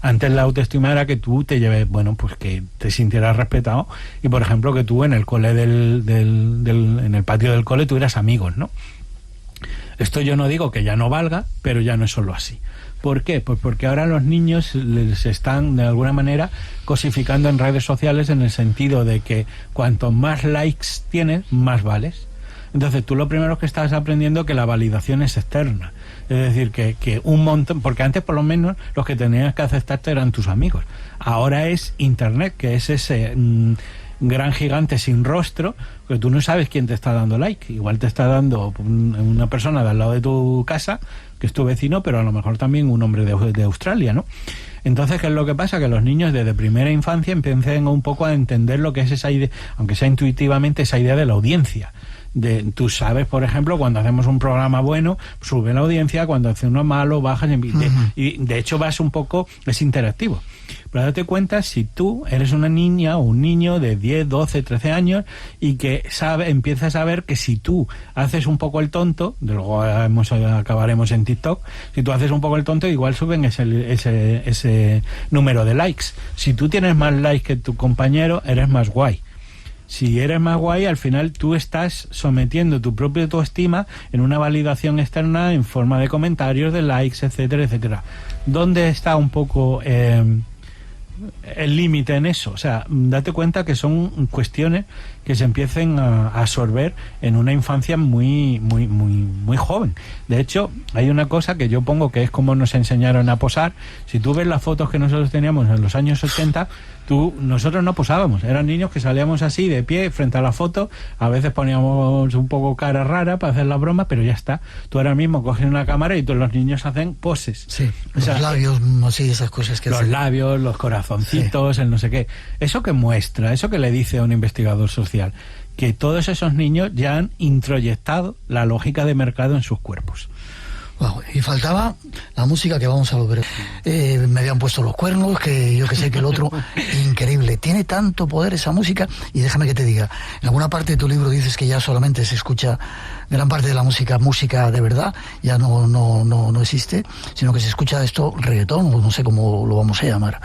antes la autoestima era que tú te lleves, bueno, pues que te sintieras respetado y, por ejemplo, que tú en el cole en el patio del cole tuvieras amigos, ¿no? Esto yo no digo que ya no valga, pero ya no es solo así. ¿Por qué? Pues porque ahora los niños les están, de alguna manera, cosificando en redes sociales en el sentido de que cuanto más likes tienes, más vales. Entonces tú lo primero que estás aprendiendo es que la validación es externa. Es decir, que un montón, porque antes por lo menos los que tenías que aceptarte eran tus amigos. Ahora es Internet, que es ese gran gigante sin rostro, que tú no sabes quién te está dando like. Igual te está dando una persona de al lado de tu casa, que es tu vecino, pero a lo mejor también un hombre de Australia, ¿no? Entonces, ¿qué es lo que pasa? Que los niños desde primera infancia empiezan un poco a entender lo que es esa idea, aunque sea intuitivamente, esa idea de la audiencia. Tú sabes, por ejemplo, cuando hacemos un programa bueno, sube la audiencia, cuando hace uno malo, bajas, y de hecho vas un poco, es interactivo. Pero date cuenta, si tú eres una niña o un niño de 10, 12, 13 años y que empiezas a ver que si tú haces un poco el tonto, luego acabaremos en TikTok, si tú haces un poco el tonto, igual suben ese número de likes. Si tú tienes más likes que tu compañero, eres más guay. si eres más guay, al final tú estás sometiendo tu propia autoestima en una validación externa en forma de comentarios, de likes, etcétera, etcétera. ¿Dónde está un poco el límite en eso? O sea, date cuenta que son cuestiones que se empiecen a absorber en una infancia muy joven. De hecho, hay una cosa que yo pongo que es como nos enseñaron a posar. Si tú ves las fotos que nosotros teníamos en los años 80, nosotros no posábamos, eran niños que salíamos así de pie frente a la foto, a veces poníamos un poco cara rara para hacer la broma, pero ya está. Tú ahora mismo coges una cámara y todos los niños hacen poses. Sí, los labios, así, esas cosas que los labios, los corazoncitos, el no sé qué. Eso que muestra, eso que le dice a un investigador social, que todos esos niños ya han introyectado la lógica de mercado en sus cuerpos. Wow, y faltaba la música, que vamos a lo ver. Me habían puesto los cuernos, que yo que sé que el otro, increíble. Tiene tanto poder esa música, y déjame que te diga, en alguna parte de tu libro dices que ya solamente se escucha gran parte de la música de verdad, ya no existe, sino que se escucha esto reggaetón, o no sé cómo lo vamos a llamar.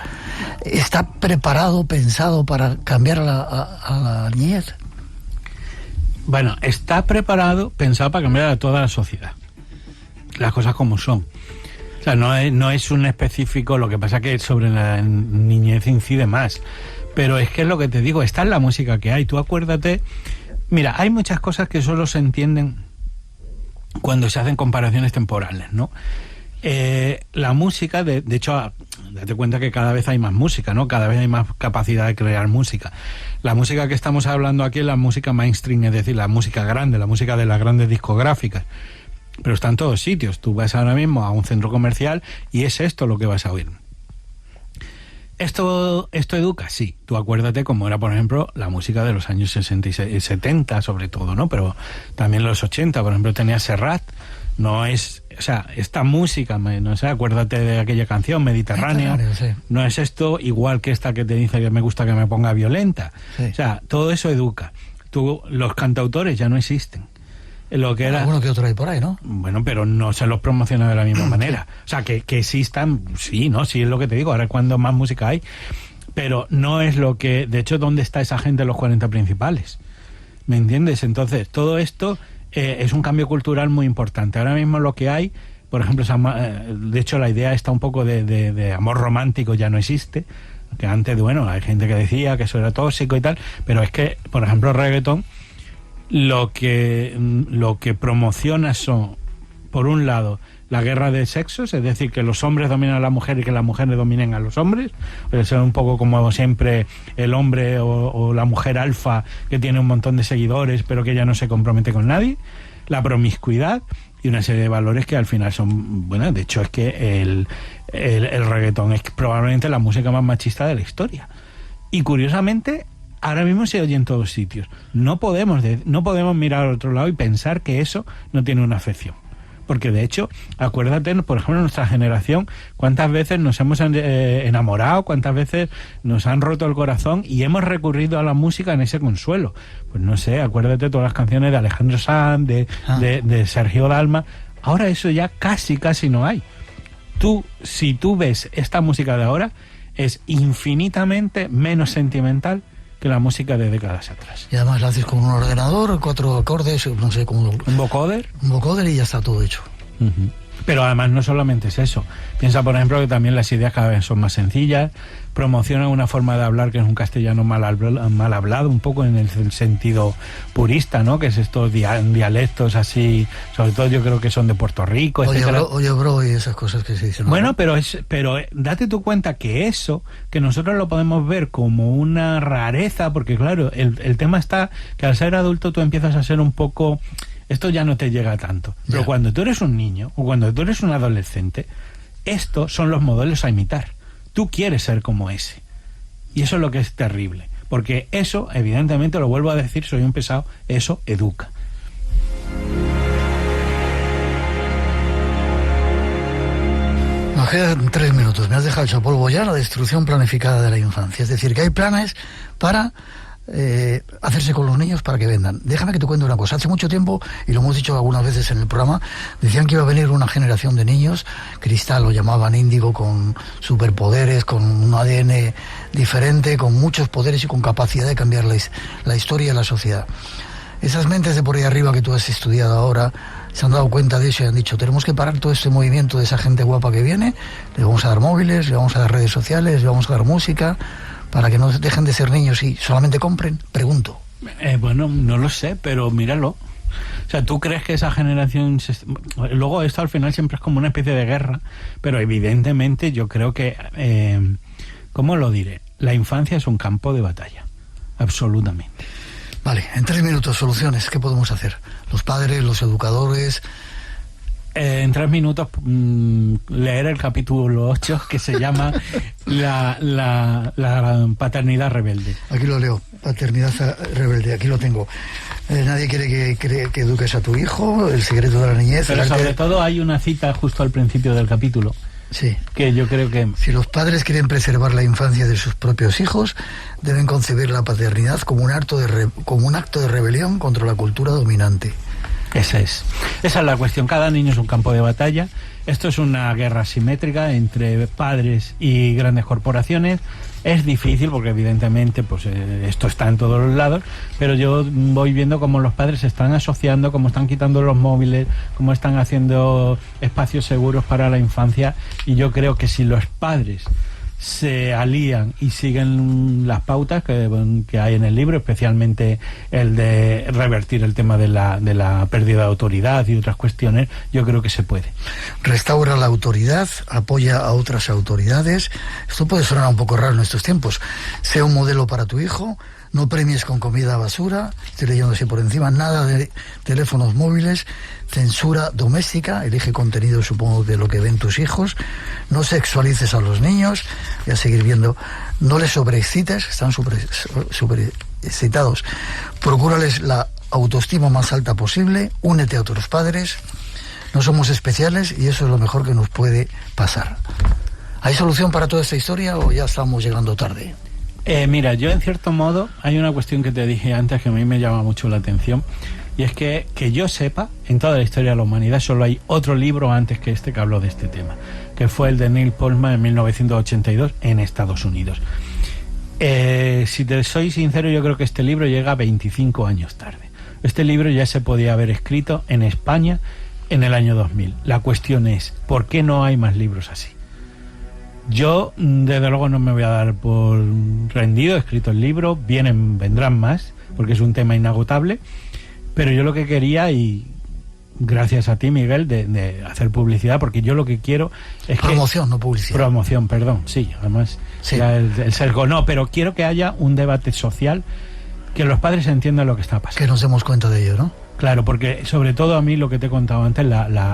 ¿Está preparado, pensado para cambiar a la niñez? Bueno, está preparado, pensado para cambiar a toda la sociedad. Las cosas como son. O sea, no es un específico, lo que pasa que sobre la niñez incide más. Pero es que es lo que te digo, esta es la música que hay. Tú acuérdate, mira, hay muchas cosas que solo se entienden cuando se hacen comparaciones temporales, ¿no? La música, de hecho, date cuenta que cada vez hay más música, ¿no? Cada vez hay más capacidad de crear música. La música que estamos hablando aquí es la música mainstream, es decir, la música grande, la música de las grandes discográficas. Pero está en todos sitios. Tú vas ahora mismo a un centro comercial y es esto lo que vas a oír. ¿Esto educa? Sí. Tú acuérdate cómo era, por ejemplo, la música de los años 60 y 70, sobre todo, ¿no? Pero también los 80, por ejemplo, tenía Serrat. No es... O sea, esta música, no sé, acuérdate de aquella canción, Mediterráneo. Sí. No es esto igual que esta que te dice que me gusta que me ponga violenta. Sí. O sea, todo eso educa. Los cantautores ya no existen. Lo que era... Alguno que otro hay por ahí, ¿no? Bueno, pero no se los promociona de la misma manera. O sea, que existan, sí, ¿no? Sí es lo que te digo, ahora es cuando más música hay. Pero no es lo que... De hecho, ¿dónde está esa gente en los 40 principales? ¿Me entiendes? Entonces, todo esto es un cambio cultural muy importante. Ahora mismo lo que hay, por ejemplo, de hecho la idea está un poco de amor romántico, ya no existe. Que antes, bueno, hay gente que decía que eso era tóxico y tal, pero es que, por ejemplo, el reggaetón, lo que promociona son, por un lado, la guerra de sexos, es decir, que los hombres dominan a la mujer y que las mujeres dominen a los hombres. Es un poco como siempre el hombre o la mujer alfa que tiene un montón de seguidores pero que ya no se compromete con nadie. La promiscuidad y una serie de valores que al final son... Bueno, de hecho es que el reggaetón es probablemente la música más machista de la historia. Y curiosamente... Ahora mismo se oye en todos sitios. No podemos mirar al otro lado y pensar que eso no tiene una afección. Porque de hecho, acuérdate, por ejemplo, nuestra generación, cuántas veces nos hemos enamorado, cuántas veces nos han roto el corazón y hemos recurrido a la música en ese consuelo. Pues no sé, acuérdate todas las canciones de Alejandro Sanz, de Sergio Dalma. Ahora eso ya casi no hay. Si tú ves esta música de ahora, es infinitamente menos sentimental que la música de décadas atrás. Y además la haces con un ordenador, 4 acordes, no sé cómo... ¿Un vocoder? Un vocoder y ya está todo hecho. Uh-huh. Pero además no solamente es eso. Piensa, por ejemplo, que también las ideas cada vez son más sencillas, promocionan una forma de hablar que es un castellano mal hablado, un poco en el sentido purista, ¿no? Que es estos dialectos así, sobre todo yo creo que son de Puerto Rico, etcétera. Oye, bro, y esas cosas que se dicen. Bueno, pero date tú cuenta que eso, que nosotros lo podemos ver como una rareza, porque claro, el tema está que al ser adulto tú empiezas a ser un poco... Esto ya no te llega tanto. Pero cuando tú eres un niño o cuando tú eres un adolescente, estos son los modelos a imitar. Tú quieres ser como ese. Y eso es lo que es terrible. Porque eso, evidentemente, lo vuelvo a decir, soy un pesado, eso educa. Nos quedan 3 minutos. Me has dejado hecho polvo ya la destrucción planificada de la infancia. Es decir, que hay planes para hacerse con los niños para que vendan. Déjame que te cuente una cosa. Hace mucho tiempo, y lo hemos dicho algunas veces en el programa, decían que iba a venir una generación de niños, cristal lo llamaban, índigo, con superpoderes, con un ADN diferente, con muchos poderes y con capacidad de cambiar la historia y la sociedad. Esas mentes de por ahí arriba que tú has estudiado ahora se han dado cuenta de eso y han dicho, tenemos que parar todo este movimiento de esa gente guapa que viene, le vamos a dar móviles, le vamos a dar redes sociales, le vamos a dar música, para que no dejen de ser niños y solamente compren. Pregunto. Bueno, no lo sé, pero míralo. O sea, ¿tú crees que esa generación... Luego esto al final siempre es como una especie de guerra, pero evidentemente yo creo que... ¿Cómo lo diré? La infancia es un campo de batalla. Absolutamente. Vale, en 3 minutos, soluciones. ¿Qué podemos hacer? Los padres, los educadores... En 3 minutos leer el capítulo 8 que se llama la paternidad rebelde. Aquí lo leo, paternidad rebelde, aquí lo tengo. Nadie quiere que eduques a tu hijo, el secreto de la niñez. Pero sobre todo hay una cita justo al principio del capítulo. Sí. Que yo creo que... Si los padres quieren preservar la infancia de sus propios hijos, deben concebir la paternidad como un acto de rebelión contra la cultura dominante. Esa es la cuestión. Cada niño es un campo de batalla. Esto es una guerra asimétrica entre padres y grandes corporaciones. Es difícil porque evidentemente pues esto está en todos los lados, pero yo voy viendo cómo los padres se están asociando, cómo están quitando los móviles, cómo están haciendo espacios seguros para la infancia, y yo creo que si los padres se alían y siguen las pautas que hay en el libro, especialmente el de revertir el tema de la pérdida de autoridad y otras cuestiones, yo creo que se puede. Restaura la autoridad, apoya a otras autoridades. Esto puede sonar un poco raro en estos tiempos. Sea un modelo para tu hijo. No premies con comida basura, estoy leyendo así por encima, nada de teléfonos móviles, censura doméstica, elige contenido, supongo, de lo que ven tus hijos, no sexualices a los niños, voy a seguir viendo, no les sobreexcites, están superexcitados, procúrales la autoestima más alta posible, únete a otros padres, no somos especiales y eso es lo mejor que nos puede pasar. ¿Hay solución para toda esta historia o ya estamos llegando tarde? Mira, yo en cierto modo, hay una cuestión que te dije antes que a mí me llama mucho la atención, y es que yo sepa, en toda la historia de la humanidad solo hay otro libro antes que este que habló de este tema, que fue el de Neil Postman en 1982 en Estados Unidos. Si te soy sincero, yo creo que este libro llega 25 años tarde. Este libro ya se podía haber escrito en España en el año 2000. La cuestión es, ¿por qué no hay más libros así? Yo, desde luego, no me voy a dar por rendido, he escrito el libro, vendrán más, porque es un tema inagotable, pero yo lo que quería, y gracias a ti, Miguel, de hacer publicidad, porque yo lo que quiero es promoción, no publicidad. Promoción, perdón, sí, además, sí. El sesgo, no, pero quiero que haya un debate social, que los padres entiendan lo que está pasando. Que nos demos cuenta de ello, ¿no? Claro, porque sobre todo a mí lo que te he contado antes,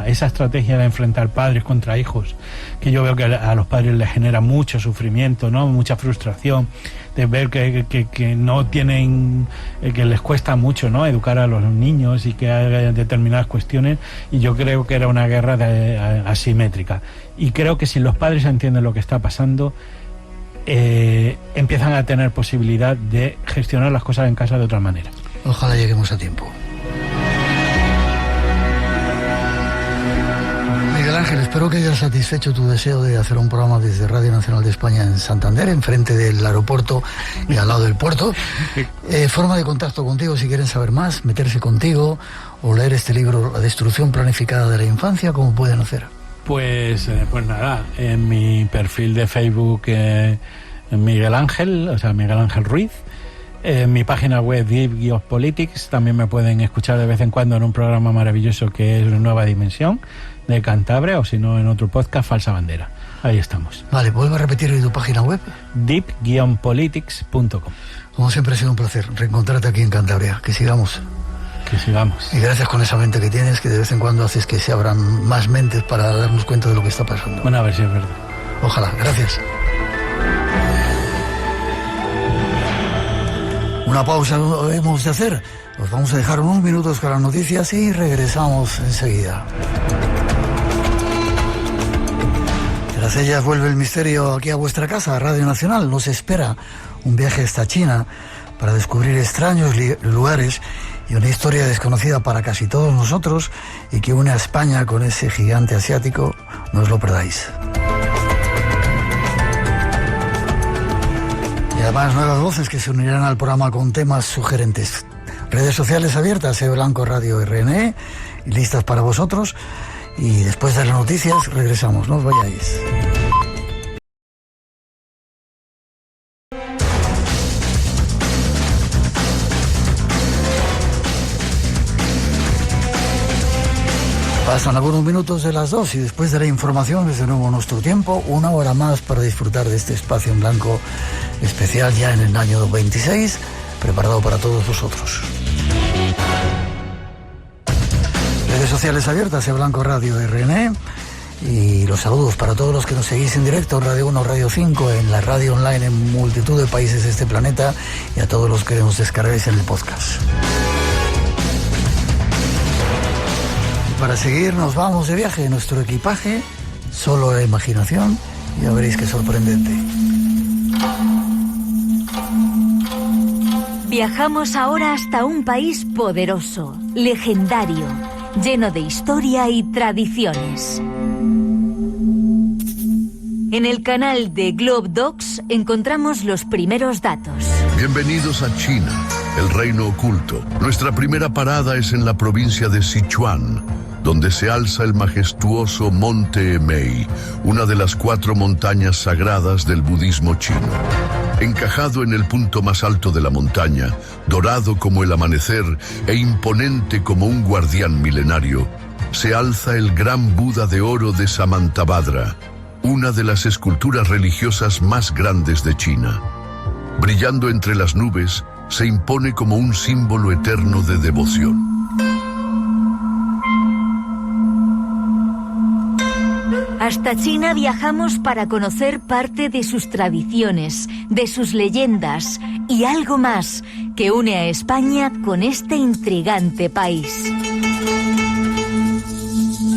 esa estrategia de enfrentar padres contra hijos, que yo veo que a los padres les genera mucho sufrimiento, ¿no? Mucha frustración, de ver que no tienen, que les cuesta mucho, ¿no? Educar a los niños y que hay determinadas cuestiones, y yo creo que era una guerra asimétrica. Y creo que si los padres entienden lo que está pasando, empiezan a tener posibilidad de gestionar las cosas en casa de otra manera. Ojalá lleguemos a tiempo. Miguel Ángel, espero que hayas satisfecho tu deseo de hacer un programa desde Radio Nacional de España en Santander, enfrente del aeropuerto y al lado del puerto. Forma de contacto contigo si quieren saber más, meterse contigo o leer este libro, La destrucción planificada de la infancia, ¿cómo pueden hacer? Pues nada, en mi perfil de Facebook Miguel Ángel, o sea, Miguel Ángel Ruiz. En mi página web Deep Politics también me pueden escuchar de vez en cuando en un programa maravilloso que es Nueva Dimensión de Cantabria, o si no en otro podcast, Falsa Bandera. Ahí estamos. Vale, vuelvo a repetir tu página web. deep-politics.com. Como siempre ha sido un placer reencontrarte aquí en Cantabria. Que sigamos. Que sigamos. Y gracias con esa mente que tienes, que de vez en cuando haces que se abran más mentes para darnos cuenta de lo que está pasando. Bueno, a ver si es verdad. Ojalá. Gracias. Una pausa hemos de hacer. Nos vamos a dejar unos minutos con las noticias y regresamos enseguida. Tras ellas vuelve el misterio aquí a vuestra casa, Radio Nacional. Nos espera un viaje hasta China para descubrir extraños lugares y una historia desconocida para casi todos nosotros y que une a España con ese gigante asiático. No os lo perdáis. Y además nuevas voces que se unirán al programa con temas sugerentes. Redes sociales abiertas, Blanco Radio RNE, listas para vosotros. Y después de las noticias regresamos, no os vayáis. Pasan algunos minutos de las 2 y después de la información es de nuevo nuestro tiempo, una hora más para disfrutar de este espacio en blanco especial ya en el año 26, preparado para todos vosotros. Redes sociales abiertas, Blanco Radio RNE, y los saludos para todos los que nos seguís en directo, Radio 1, Radio 5, en la radio online en multitud de países de este planeta, y a todos los que nos descargáis en el podcast. Para seguir nos vamos de viaje en nuestro equipaje, solo la imaginación, ya veréis qué sorprendente. Viajamos ahora hasta un país poderoso, legendario, lleno de historia y tradiciones. En el canal de Globe Docs encontramos los primeros datos. Bienvenidos a China, el reino oculto. Nuestra primera parada es en la provincia de Sichuan, donde se alza el majestuoso Monte Emei, una de las 4 montañas sagradas del budismo chino. Encajado en el punto más alto de la montaña, dorado como el amanecer e imponente como un guardián milenario, se alza el gran Buda de oro de Samantabhadra, una de las esculturas religiosas más grandes de China. Brillando entre las nubes, se impone como un símbolo eterno de devoción. Hasta China viajamos para conocer parte de sus tradiciones, de sus leyendas y algo más que une a España con este intrigante país.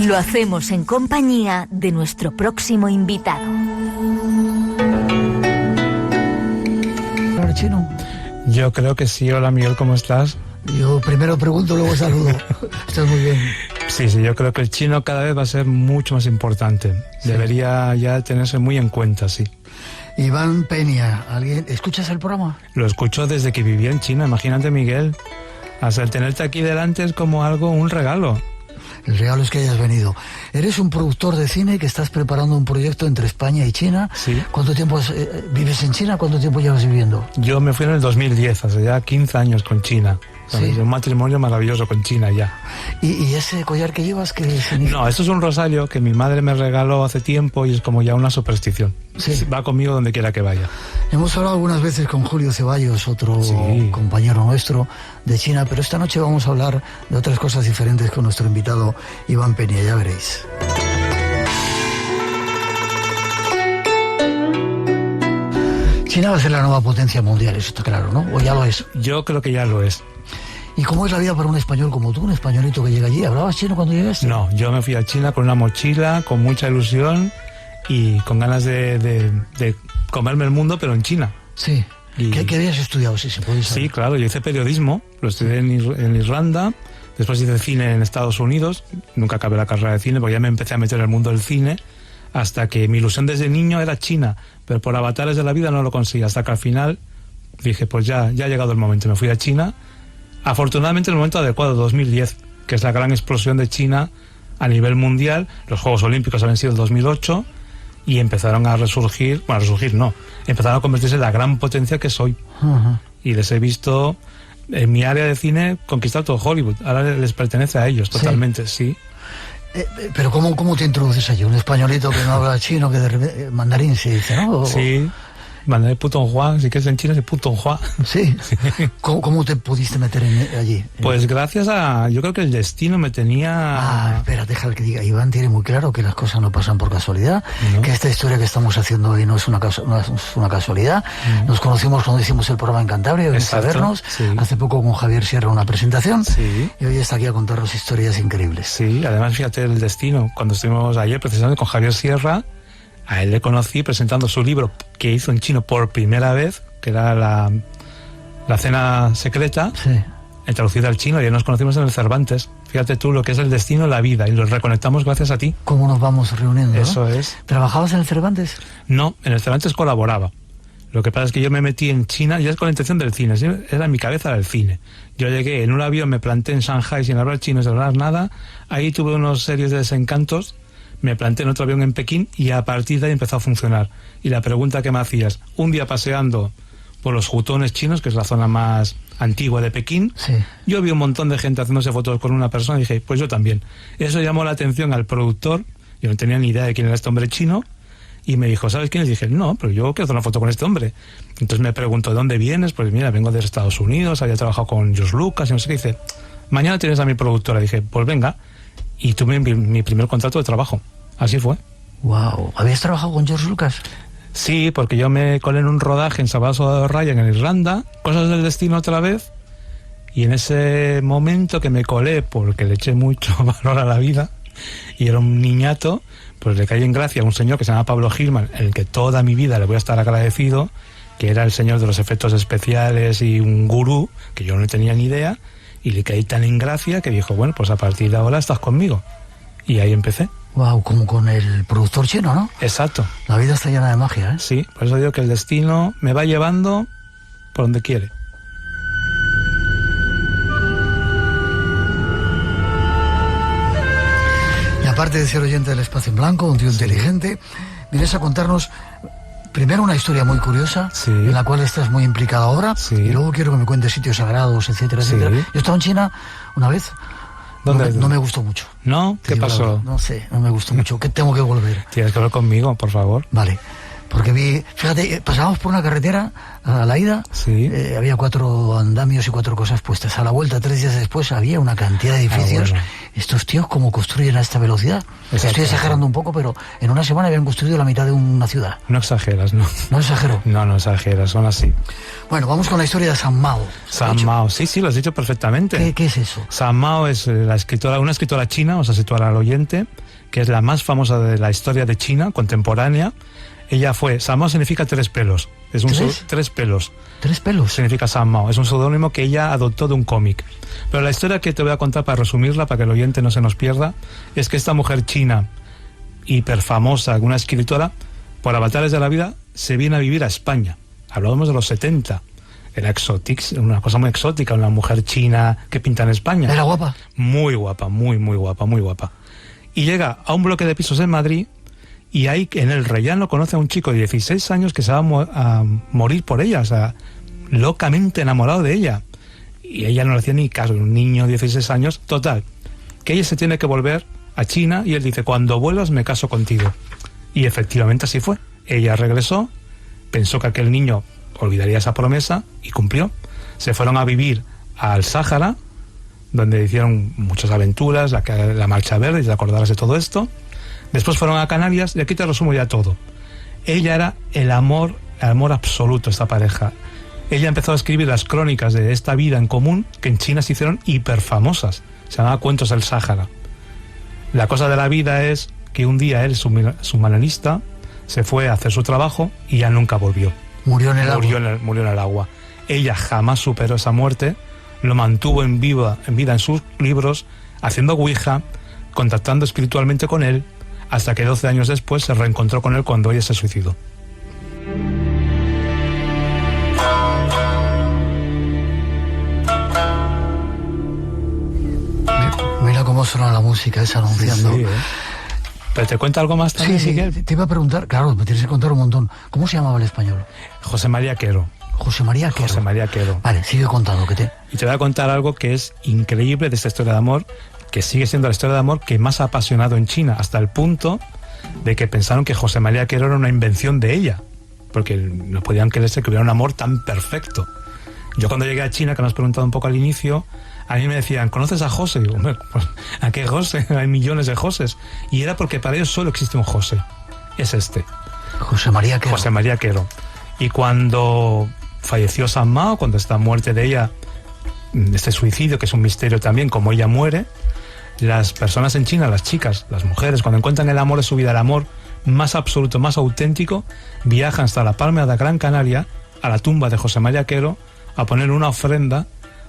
Lo hacemos en compañía de nuestro próximo invitado. ¿Hola, Chino? Yo creo que sí. Hola, Miguel, ¿cómo estás? Yo primero pregunto, luego saludo. Estás muy bien. Sí, yo creo que el chino cada vez va a ser mucho más importante. Sí. Debería ya tenerse muy en cuenta, sí. Iván Peña, ¿escuchas el programa? Lo escucho desde que vivía en China, imagínate, Miguel. Hasta el tenerte aquí delante es como un regalo. El regalo es que hayas venido. Eres un productor de cine que estás preparando un proyecto entre España y China. Sí. ¿Cuánto tiempo vives en China? ¿Cuánto tiempo llevas viviendo? Yo me fui en el 2010, hace ya 15 años con China. Sí. Un matrimonio maravilloso con China ya. ¿Y ese collar que llevas qué significa? No, esto es un rosario que mi madre me regaló hace tiempo y es como ya una superstición. Sí. Va conmigo donde quiera que vaya. Hemos hablado algunas veces con Julio Ceballos, otro compañero nuestro de China, pero esta noche vamos a hablar de otras cosas diferentes con nuestro invitado Iván Peña, ya veréis. China va a ser la nueva potencia mundial, eso está claro, ¿no? ¿O ya lo es? Yo creo que ya lo es. ¿Y cómo es la vida para un español como tú, un españolito que llega allí? ¿Hablabas chino cuando llegaste? No, yo me fui a China con una mochila, con mucha ilusión y con ganas de comerme el mundo, pero en China. Sí. ¿Qué habías estudiado, si se puede saber? Sí, claro, yo hice periodismo, lo estudié en Irlanda, después hice cine en Estados Unidos, nunca acabé la carrera de cine porque ya me empecé a meter en el mundo del cine, hasta que mi ilusión desde niño era China, pero por avatares de la vida no lo conseguí, hasta que al final dije, pues ya ha llegado el momento, me fui a China. Afortunadamente en el momento adecuado, 2010, que es la gran explosión de China a nivel mundial. Los Juegos Olímpicos habían sido el 2008 y empezaron a resurgir, empezaron a convertirse en la gran potencia que soy. Uh-huh. Y les he visto en mi área de cine conquistar todo Hollywood. Ahora les pertenece a ellos totalmente, sí. Pero ¿cómo te introduces allí? Un españolito que no habla chino, que de repente, mandarín se dice, ¿no? Sí. Mandaré Putonghua, si que es en China es Putonghua. Sí. ¿Cómo te pudiste meter allí? Pues gracias a... Yo creo que el destino me tenía... Espera, deja que diga. Iván tiene muy claro que las cosas no pasan por casualidad, ¿no? Que esta historia que estamos haciendo hoy no es una casualidad. ¿No? Nos conocimos cuando hicimos el programa en Cantabria, viniste a vernos. Sí. Hace poco con Javier Sierra una presentación. Sí. Y hoy está aquí a contarnos historias increíbles. Sí, además fíjate el destino. Cuando estuvimos ayer precisamente con Javier Sierra, a él le conocí presentando su libro que hizo en chino por primera vez, que era La cena secreta, Sí. traducida al chino, ya nos conocimos en el Cervantes. Fíjate tú lo que es el destino, la vida, y los reconectamos gracias a ti. ¿Cómo nos vamos reuniendo? ¿no? Eso es. ¿Trabajabas en el Cervantes? No, en el Cervantes colaboraba. Lo que pasa es que yo me metí en China ya es con la intención del cine, era en mi cabeza el cine. Yo llegué en un avión, me planté en Shanghai sin hablar chino, sin hablar nada, ahí tuve unos serios de desencantos, me planté en otro avión en Pekín y a partir de ahí empezó a funcionar. Y la pregunta que me hacías, un día paseando por los hutones chinos, que es la zona más antigua de Pekín, Sí. yo vi un montón de gente haciéndose fotos con una persona y dije, pues yo también. Eso llamó la atención al productor, yo no tenía ni idea de quién era este hombre chino, y me dijo, ¿sabes quién es? Y dije, no, pero yo quiero hacer una foto con este hombre. Entonces me preguntó, ¿de dónde vienes? Pues mira, vengo de Estados Unidos, había trabajado con George Lucas y no sé qué. Dice, mañana tienes a mi productora. Dije, pues venga. Y tuve mi primer contrato de trabajo. Así fue. Wow. ¿Habías trabajado con George Lucas? Sí, porque yo me colé en un rodaje en Salvador de Ryan, en Irlanda, Cosas del Destino otra vez, y en ese momento que me colé, porque le eché mucho valor a la vida, y era un niñato, pues le caí en gracia a un señor que se llama Pablo Gilman, el que toda mi vida le voy a estar agradecido, que era el señor de los efectos especiales y un gurú, que yo no tenía ni idea, y le caí tan en gracia que dijo, bueno, pues a partir de ahora estás conmigo. Y ahí empecé. Wow, como con el productor chino, ¿no? Exacto. La vida está llena de magia, ¿eh? Sí, por eso digo que el destino me va llevando por donde quiere. Y aparte de ser oyente del Espacio en Blanco, un tío inteligente, vienes a contarnos primero una historia muy curiosa, Sí. en la cual estás muy implicado ahora, Sí. y luego quiero que me cuentes sitios sagrados, etcétera, Sí. etcétera. Yo estaba en China una vez, ¿Dónde? no me gustó mucho. ¿No? Te ¿Qué digo la pasó? verdad, no sé, no me gustó mucho. ¿Qué tengo que volver? Tienes que hablar conmigo, por favor. Vale, porque vi, fíjate, pasábamos por una carretera a la ida, Sí. había 4 andamios y 4 cosas puestas. A la vuelta, 3 días después, había una cantidad de edificios. bueno. Estos tíos, ¿cómo construyen a esta velocidad? Exacto. Estoy exagerando un poco, pero en una semana habían construido la mitad de una ciudad. No exageras, ¿no? No exagero. No exageras, son así. Bueno, vamos con la historia de San Mao. San Mao, sí, lo has dicho perfectamente. ¿Qué es eso? San Mao es una escritora china, vamos a situar al oyente, que es la más famosa de la historia de China contemporánea. Ella fue, San Mao significa 3 pelos. Es un ¿Tres? 3 pelos. 3 pelos. Significa San Mao. Es un seudónimo que ella adoptó de un cómic. Pero la historia que te voy a contar para resumirla, para que el oyente no se nos pierda, es que esta mujer china, hiper famosa, una escritora, por avatares de la vida, se viene a vivir a España. Hablábamos de los 70. Era una cosa muy exótica, una mujer china que pinta en España. ¿Era guapa? Muy guapa, muy guapa, muy guapa. Y llega a un bloque de pisos en Madrid y ahí en el rellano conoce a un chico de 16 años que se va a morir por ella, o sea, locamente enamorado de ella. Y ella no le hacía ni caso, un niño de 16 años. Total, que ella se tiene que volver a China y él dice, cuando vuelvas me caso contigo. Y efectivamente así fue. Ella regresó, pensó que aquel niño olvidaría esa promesa y cumplió. Se fueron a vivir al Sáhara, donde hicieron muchas aventuras, la Marcha Verde, y acordarás de todo esto. Después fueron a Canarias, y aquí te resumo ya todo. Ella era el amor absoluto, esta pareja. Ella empezó a escribir las crónicas de esta vida en común, que en China se hicieron hiperfamosas. Se llamaban Cuentos del Sáhara. La cosa de la vida es que un día él, submarinista, se fue a hacer su trabajo y ya nunca volvió. Murió en el agua. Murió en el agua. Ella jamás superó esa muerte, lo mantuvo en vida en sus libros, haciendo ouija, contactando espiritualmente con él, hasta que 12 años después se reencontró con él cuando ella se suicidó. Mira cómo suena la música esa anunciando. Sí, ¿Pero te cuenta algo más también, Sí, Miguel? te iba a preguntar, claro, me tienes que contar un montón. ¿Cómo se llamaba el español? José María Quero. José María Quero. José María Quero. Vale, sigue contando, que te... Y te voy a contar algo que es increíble de esta historia de amor, que sigue siendo la historia de amor que más ha apasionado en China, hasta el punto de que pensaron que José María Quero era una invención de ella, porque no podían creerse que hubiera un amor tan perfecto. Yo cuando llegué a China, que me has preguntado un poco al inicio, a mí me decían, ¿conoces a José? Y digo, hombre, pues, ¿a qué José? Hay millones de Joses. Y era porque para ellos solo existe un José. Es este. José María Quero. José María Quero. Y cuando falleció San Mao, cuando esta muerte de ella, este suicidio, que es un misterio también, como ella muere, las personas en China, las chicas, las mujeres, cuando encuentran el amor de su vida, el amor más absoluto, más auténtico, viajan hasta la Palma de Gran Canaria, a la tumba de José María Quero, a poner una ofrenda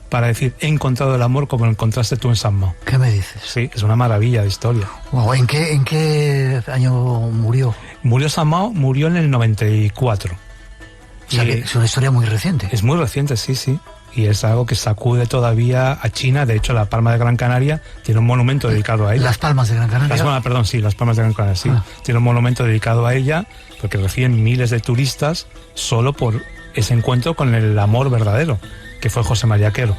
para decir, he encontrado el amor como lo encontraste tú en San Mao. ¿Qué me dices? Sí, es una maravilla de historia. Wow, ¿en qué año murió? Murió San Mao, murió en el 94. O sea, que es una historia muy reciente. Es muy reciente, sí. Y es algo que sacude todavía a China. De hecho, la Palma de Gran Canaria tiene un monumento dedicado a ella. Las Palmas de Gran Canaria. Las Palmas de Gran Canaria, sí. Tiene un monumento dedicado a ella porque reciben miles de turistas solo por ese encuentro con el amor verdadero, que fue José María Quero.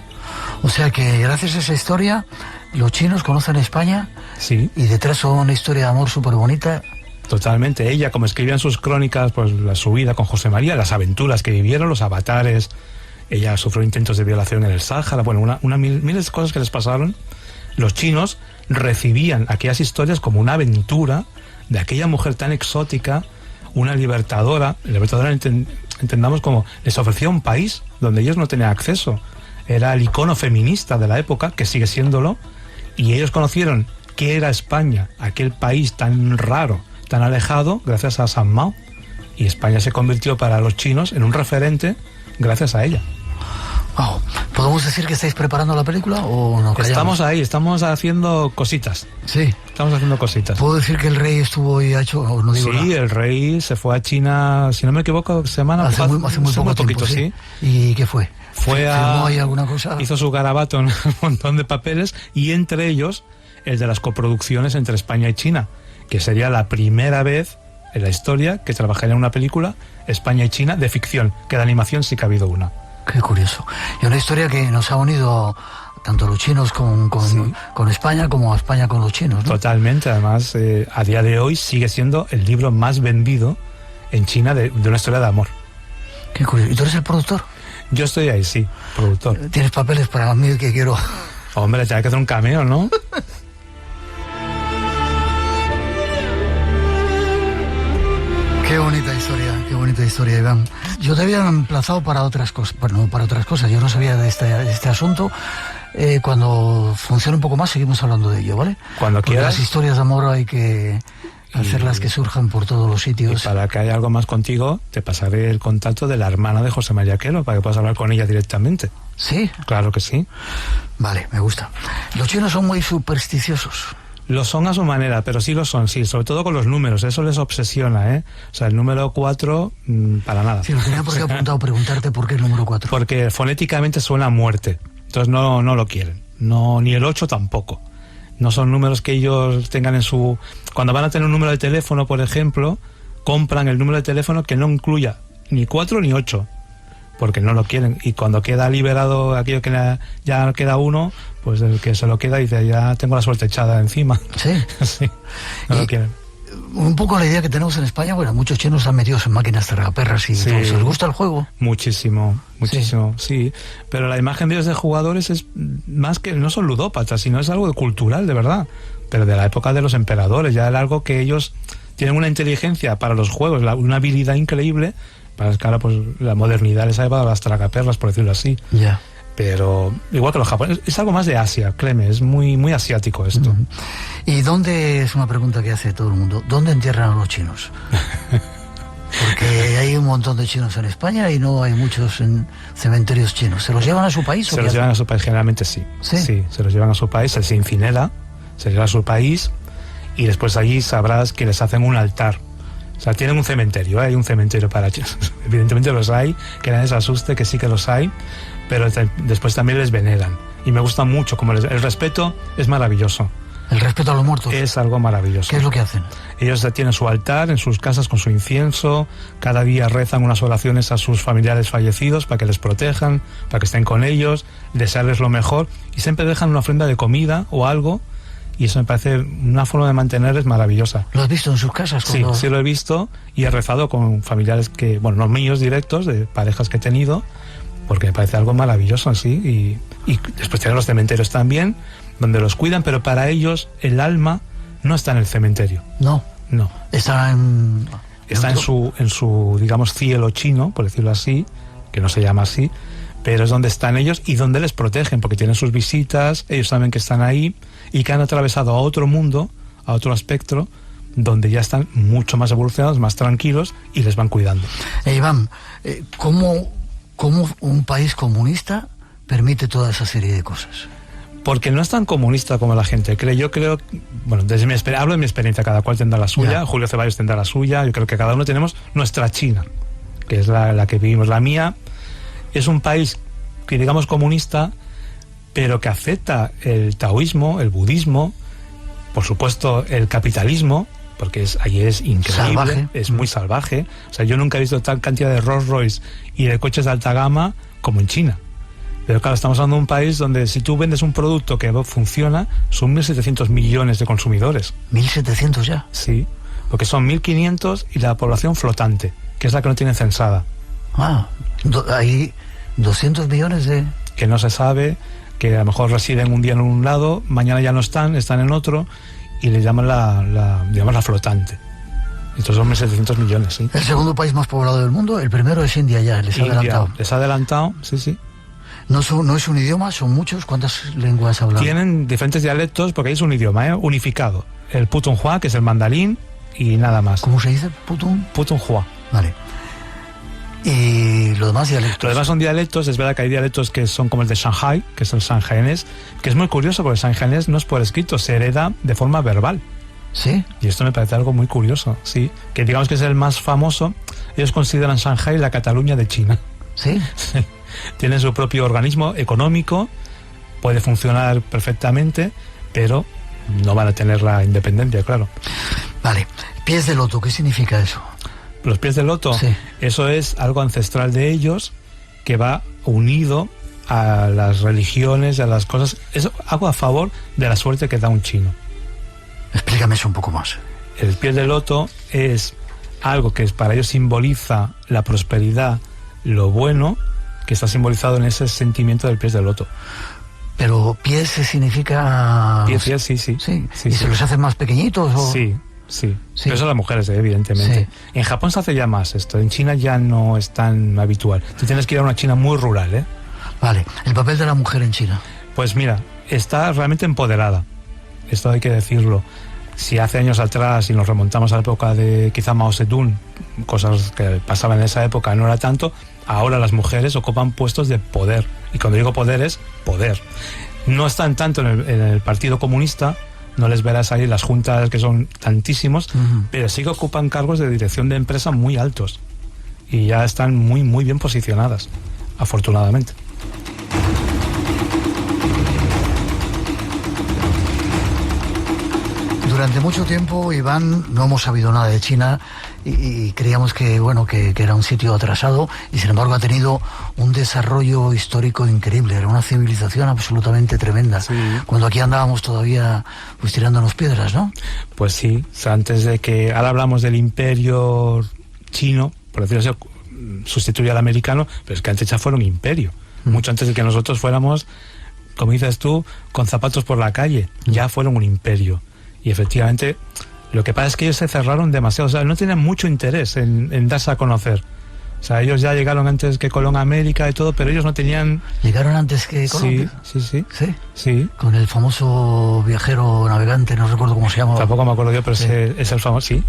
O sea que gracias a esa historia, los chinos conocen España. Sí. Y detrás una historia de amor súper bonita. Totalmente. Ella, como escribía en sus crónicas, pues su vida con José María, las aventuras que vivieron, los avatares. Ella sufrió intentos de violación en el Sáhara, bueno, miles de cosas que les pasaron. Los chinos recibían aquellas historias como una aventura de aquella mujer tan exótica, una libertadora. Libertadora entendamos como les ofrecía un país donde ellos no tenían acceso. Era el icono feminista de la época, que sigue siéndolo, y ellos conocieron qué era España, aquel país tan raro, tan alejado, gracias a San Mao. Y España se convirtió para los chinos en un referente gracias a ella. Wow. ¿Podemos decir que estáis preparando la película o no? Estamos ahí, estamos haciendo cositas. Sí. Estamos haciendo cositas. ¿Puedo decir que el rey estuvo y ha hecho, o no digo Sí, nada? el rey se fue a China, si no me equivoco, hace muy poco tiempo, sí. ¿Y qué fue? ¿Firmó ahí alguna cosa? Hizo su garabato en un montón de papeles, y entre ellos el de las coproducciones entre España y China, que sería la primera vez en la historia que trabajaría en una película España y China de ficción, que de animación sí que ha habido una. Qué curioso. Y una historia que nos ha unido tanto los chinos con España como a España con los chinos, ¿no? Totalmente. Además, a día de hoy sigue siendo el libro más vendido en China de una historia de amor. Qué curioso. ¿Y tú eres el productor? Yo estoy ahí, sí, productor. ¿Tienes papeles para mí que quiero? Hombre, te hay que hacer un cameo, ¿no? Qué bonita historia, Iván. Yo te había emplazado para otras cosas, bueno, para otras cosas. Yo no sabía de este asunto. Cuando funcione un poco más, seguimos hablando de ello, ¿vale? Cuando Porque quieras. las historias de amor hay que hacerlas que surjan por todos los sitios. Y para que haya algo más contigo, te pasaré el contacto de la hermana de José María Quero, para que puedas hablar con ella directamente. ¿Sí? Claro que sí. Vale, me gusta. Los chinos son muy supersticiosos. Lo son a su manera, pero sí lo son, sí, sobre todo con los números, eso les obsesiona, ¿eh? O sea, el número 4, para nada. Sí, lo tenía por qué apuntado, preguntarte por qué el número 4. Porque fonéticamente suena a muerte, entonces no lo quieren, no, ni el 8 tampoco. No son números que ellos tengan en su... Cuando van a tener un número de teléfono, por ejemplo, compran el número de teléfono que no incluya ni 4 ni 8, porque no lo quieren. Y cuando queda liberado aquello que ya queda uno, pues el que se lo queda dice, ya tengo la suerte echada encima. Sí. Sí, no lo quieren. Un poco la idea que tenemos en España, bueno, muchos chinos están metidos en máquinas tragaperras y Sí. todo. ¿Les gusta el juego? Muchísimo, sí. Pero la imagen de ellos de jugadores es más que, no son ludópatas, sino es algo cultural, de verdad. Pero de la época de los emperadores, ya era algo que ellos tienen una inteligencia para los juegos, una habilidad increíble. Para que ahora, pues, la modernidad les ha llevado a las tragaperras, por decirlo así. Ya. Pero igual que los japoneses, es algo más de Asia, créeme, es muy, muy asiático esto. ¿Y dónde, es una pregunta que hace todo el mundo, dónde entierran a los chinos? Porque hay un montón de chinos en España y no hay muchos en cementerios chinos. ¿Se los llevan a su país? Se los llevan a su país, generalmente sí. ¿Sí? Sí, se los llevan a su país, se incinera, se lleva a su país y después allí sabrás que les hacen un altar. O sea, tienen un cementerio, ¿eh? Hay un cementerio para chinos. Evidentemente los hay, que nadie se asuste, que sí que los hay, pero después también les veneran. Y me gusta mucho, como el respeto es maravilloso. El respeto a los muertos. Es algo maravilloso. ¿Qué es lo que hacen? Ellos tienen su altar en sus casas con su incienso, cada día rezan unas oraciones a sus familiares fallecidos para que les protejan, para que estén con ellos, desearles lo mejor, y siempre dejan una ofrenda de comida o algo, y eso me parece una forma de mantenerles maravillosa. ¿Lo has visto en sus casas? Sí, sí lo he visto, y he rezado con familiares que, bueno, los míos directos, de parejas que he tenido, porque me parece algo maravilloso así, y después tienen los cementerios también, donde los cuidan, pero para ellos el alma no está en el cementerio. No. Está en su, digamos, cielo chino, por decirlo así, que no se llama así, pero es donde están ellos y donde les protegen, porque tienen sus visitas, ellos saben que están ahí y que han atravesado a otro mundo, a otro espectro, donde ya están mucho más evolucionados, más tranquilos y les van cuidando. Iván, ¿cómo ¿Cómo un país comunista permite toda esa serie de cosas? Porque no es tan comunista como la gente cree. Yo creo, bueno, hablo de mi experiencia, cada cual tendrá la suya, Ya. Julio Ceballos tendrá la suya, yo creo que cada uno tenemos nuestra China, que es la que vivimos. La mía es un país que digamos comunista, pero que acepta el taoísmo, el budismo, por supuesto el capitalismo, porque allí es increíble, Salvaje. es muy salvaje. O sea, yo nunca he visto tal cantidad de Rolls Royce y de coches de alta gama como en China. Pero claro, estamos hablando de un país donde si tú vendes un producto que funciona, son 1.700 millones de consumidores. 1.700 ya. Sí, porque son 1.500 y la población flotante, que es la que no tienen censada. Hay 200 millones de... Que no se sabe, que a lo mejor residen un día en un lado, mañana ya no están en otro, y le llaman la flotante. Estos son 1.700 millones, sí. El segundo país más poblado del mundo, el primero es India ya, les ha adelantado. Les ha adelantado, sí. No es un idioma, son muchos. ¿Cuántas lenguas hablan? Tienen diferentes dialectos porque ahí es un idioma unificado. El Putonghua, que es el mandarín, y nada más. ¿Cómo se dice? Putonghua. Vale. Y los demás dialectos. Los demás son dialectos. Es verdad que hay dialectos que son como el de Shanghai, que es el shanghainés, que es muy curioso porque el shanghainés no es por escrito, se hereda de forma verbal. ¿Sí? Y esto me parece algo muy curioso, sí. Que digamos que es el más famoso. Ellos consideran Shanghai la Cataluña de China. ¿Sí? Tienen su propio organismo económico, puede funcionar perfectamente, pero no van a tener la independencia, claro. Vale. Pies de loto, ¿qué significa eso? Los pies de loto, Sí. eso es algo ancestral de ellos que va unido a las religiones, a las cosas. Es algo a favor de la suerte que da un chino. Explícame eso un poco más. El pie de loto es algo que para ellos simboliza la prosperidad, lo bueno, que está simbolizado en ese sentimiento del pie de loto. Pero pies significa... Pies, sí. Sí. Sí, ¿Y sí. se los hacen más pequeñitos o...? Sí. Pero eso las mujeres, evidentemente. Sí. En Japón se hace ya más esto, en China ya no es tan habitual. Tú tienes que ir a una China muy rural, ¿eh? Vale. El papel de la mujer en China. Pues mira, está realmente empoderada. Esto hay que decirlo. Si hace años atrás, si nos remontamos a la época de quizá Mao Zedong, cosas que pasaban en esa época no era tanto, ahora las mujeres ocupan puestos de poder. Y cuando digo poder es poder. No están tanto en el Partido Comunista, no les verás ahí las juntas que son tantísimos, pero sí que ocupan cargos de dirección de empresa muy altos. Y ya están muy, muy bien posicionadas, afortunadamente. Durante mucho tiempo, Iván, no hemos sabido nada de China y creíamos que era un sitio atrasado y sin embargo ha tenido un desarrollo histórico increíble, era una civilización absolutamente tremenda. Sí. Cuando aquí andábamos todavía pues tirándonos piedras, ¿no? Pues sí, o sea, antes de que... Ahora hablamos del imperio chino, por decirlo así, sustituye al americano, pero es que antes ya fueron imperio. Mucho antes de que nosotros fuéramos, como dices tú, con zapatos por la calle, ya fueron un imperio. Y efectivamente, lo que pasa es que ellos se cerraron demasiado, o sea, no tenían mucho interés en darse a conocer. O sea, ellos ya llegaron antes que Colón a América y todo, pero ellos no tenían... Llegaron antes que Colón. Sí. Con el famoso viajero navegante, no recuerdo cómo se llama. Tampoco me acuerdo yo, pero Sí. es el famoso, sí.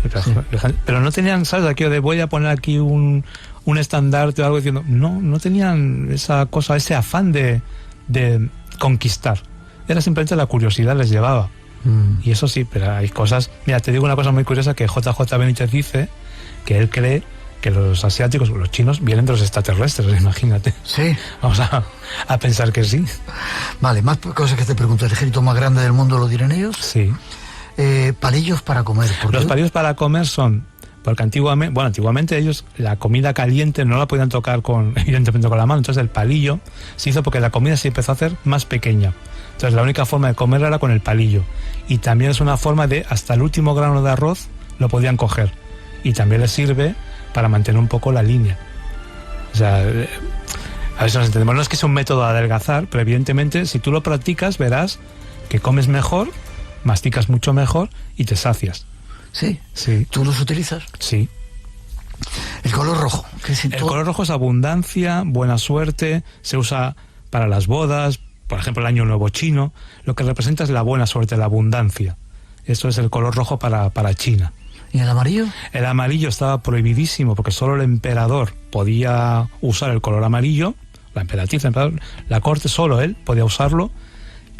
Pero no tenían, ¿sabes? Aquello de voy a poner aquí un estandarte o algo diciendo... No tenían esa cosa, ese afán de conquistar. Era simplemente la curiosidad les llevaba. Y eso sí, pero hay cosas... Mira, te digo una cosa muy curiosa que JJ Benítez dice, que él cree que los asiáticos, los chinos, vienen de los extraterrestres, imagínate. Sí. Vamos a pensar que sí. Vale, más cosas que te pregunto. ¿El ejército más grande del mundo lo dirán ellos? Sí. Palillos para comer. Los palillos para comer son... Porque antiguamente ellos la comida caliente no la podían tocar evidentemente con la mano. Entonces el palillo se hizo porque la comida se empezó a hacer más pequeña. Entonces la única forma de comerla era con el palillo. Y también es una forma de, hasta el último grano de arroz lo podían coger. Y también les sirve para mantener un poco la línea. O sea, a ver si nos entendemos. No es que sea un método de adelgazar, pero evidentemente si tú lo practicas verás que comes mejor, masticas mucho mejor y te sacias. Sí. Sí. ¿Tú los utilizas? Sí. El color rojo. El color rojo es abundancia, buena suerte, se usa para las bodas, por ejemplo el Año Nuevo chino, lo que representa es la buena suerte, la abundancia. Eso es el color rojo para China. ¿Y el amarillo? El amarillo estaba prohibidísimo porque solo el emperador podía usar el color amarillo, la emperatriz, la corte, solo él podía usarlo.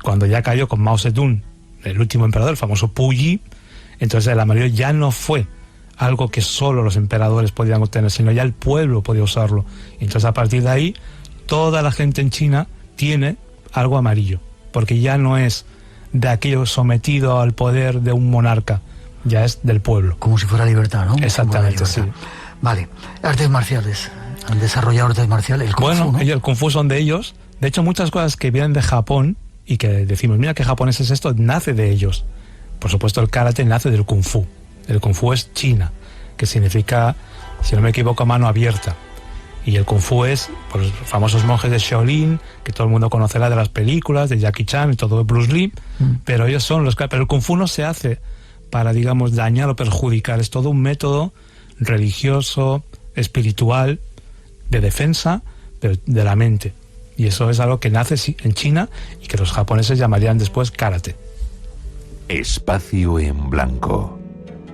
Cuando ya cayó con Mao Zedong, el último emperador, el famoso Puyi, entonces el amarillo ya no fue algo que solo los emperadores podían obtener, sino ya el pueblo podía usarlo. Entonces a partir de ahí, toda la gente en China tiene algo amarillo, porque ya no es de aquello sometido al poder de un monarca, ya es del pueblo. Como si fuera libertad, ¿no? Exactamente, sí. Vale, artes marciales. Han desarrollado artes marciales. El Kung Fu, ¿no? El Kung Fu son de ellos. De hecho, muchas cosas que vienen de Japón y que decimos, mira qué japonés es esto, nace de ellos. Por supuesto, el karate nace del Kung Fu. El Kung Fu es China, que significa, si no me equivoco, mano abierta. Y el Kung Fu es por los famosos monjes de Shaolin, que todo el mundo conocerá de las películas, de Jackie Chan y todo, Bruce Lee, pero ellos son los que... Pero el Kung Fu no se hace para, digamos, dañar o perjudicar, es todo un método religioso, espiritual, de defensa, pero de la mente. Y eso es algo que nace en China y que los japoneses llamarían después karate. Espacio en blanco.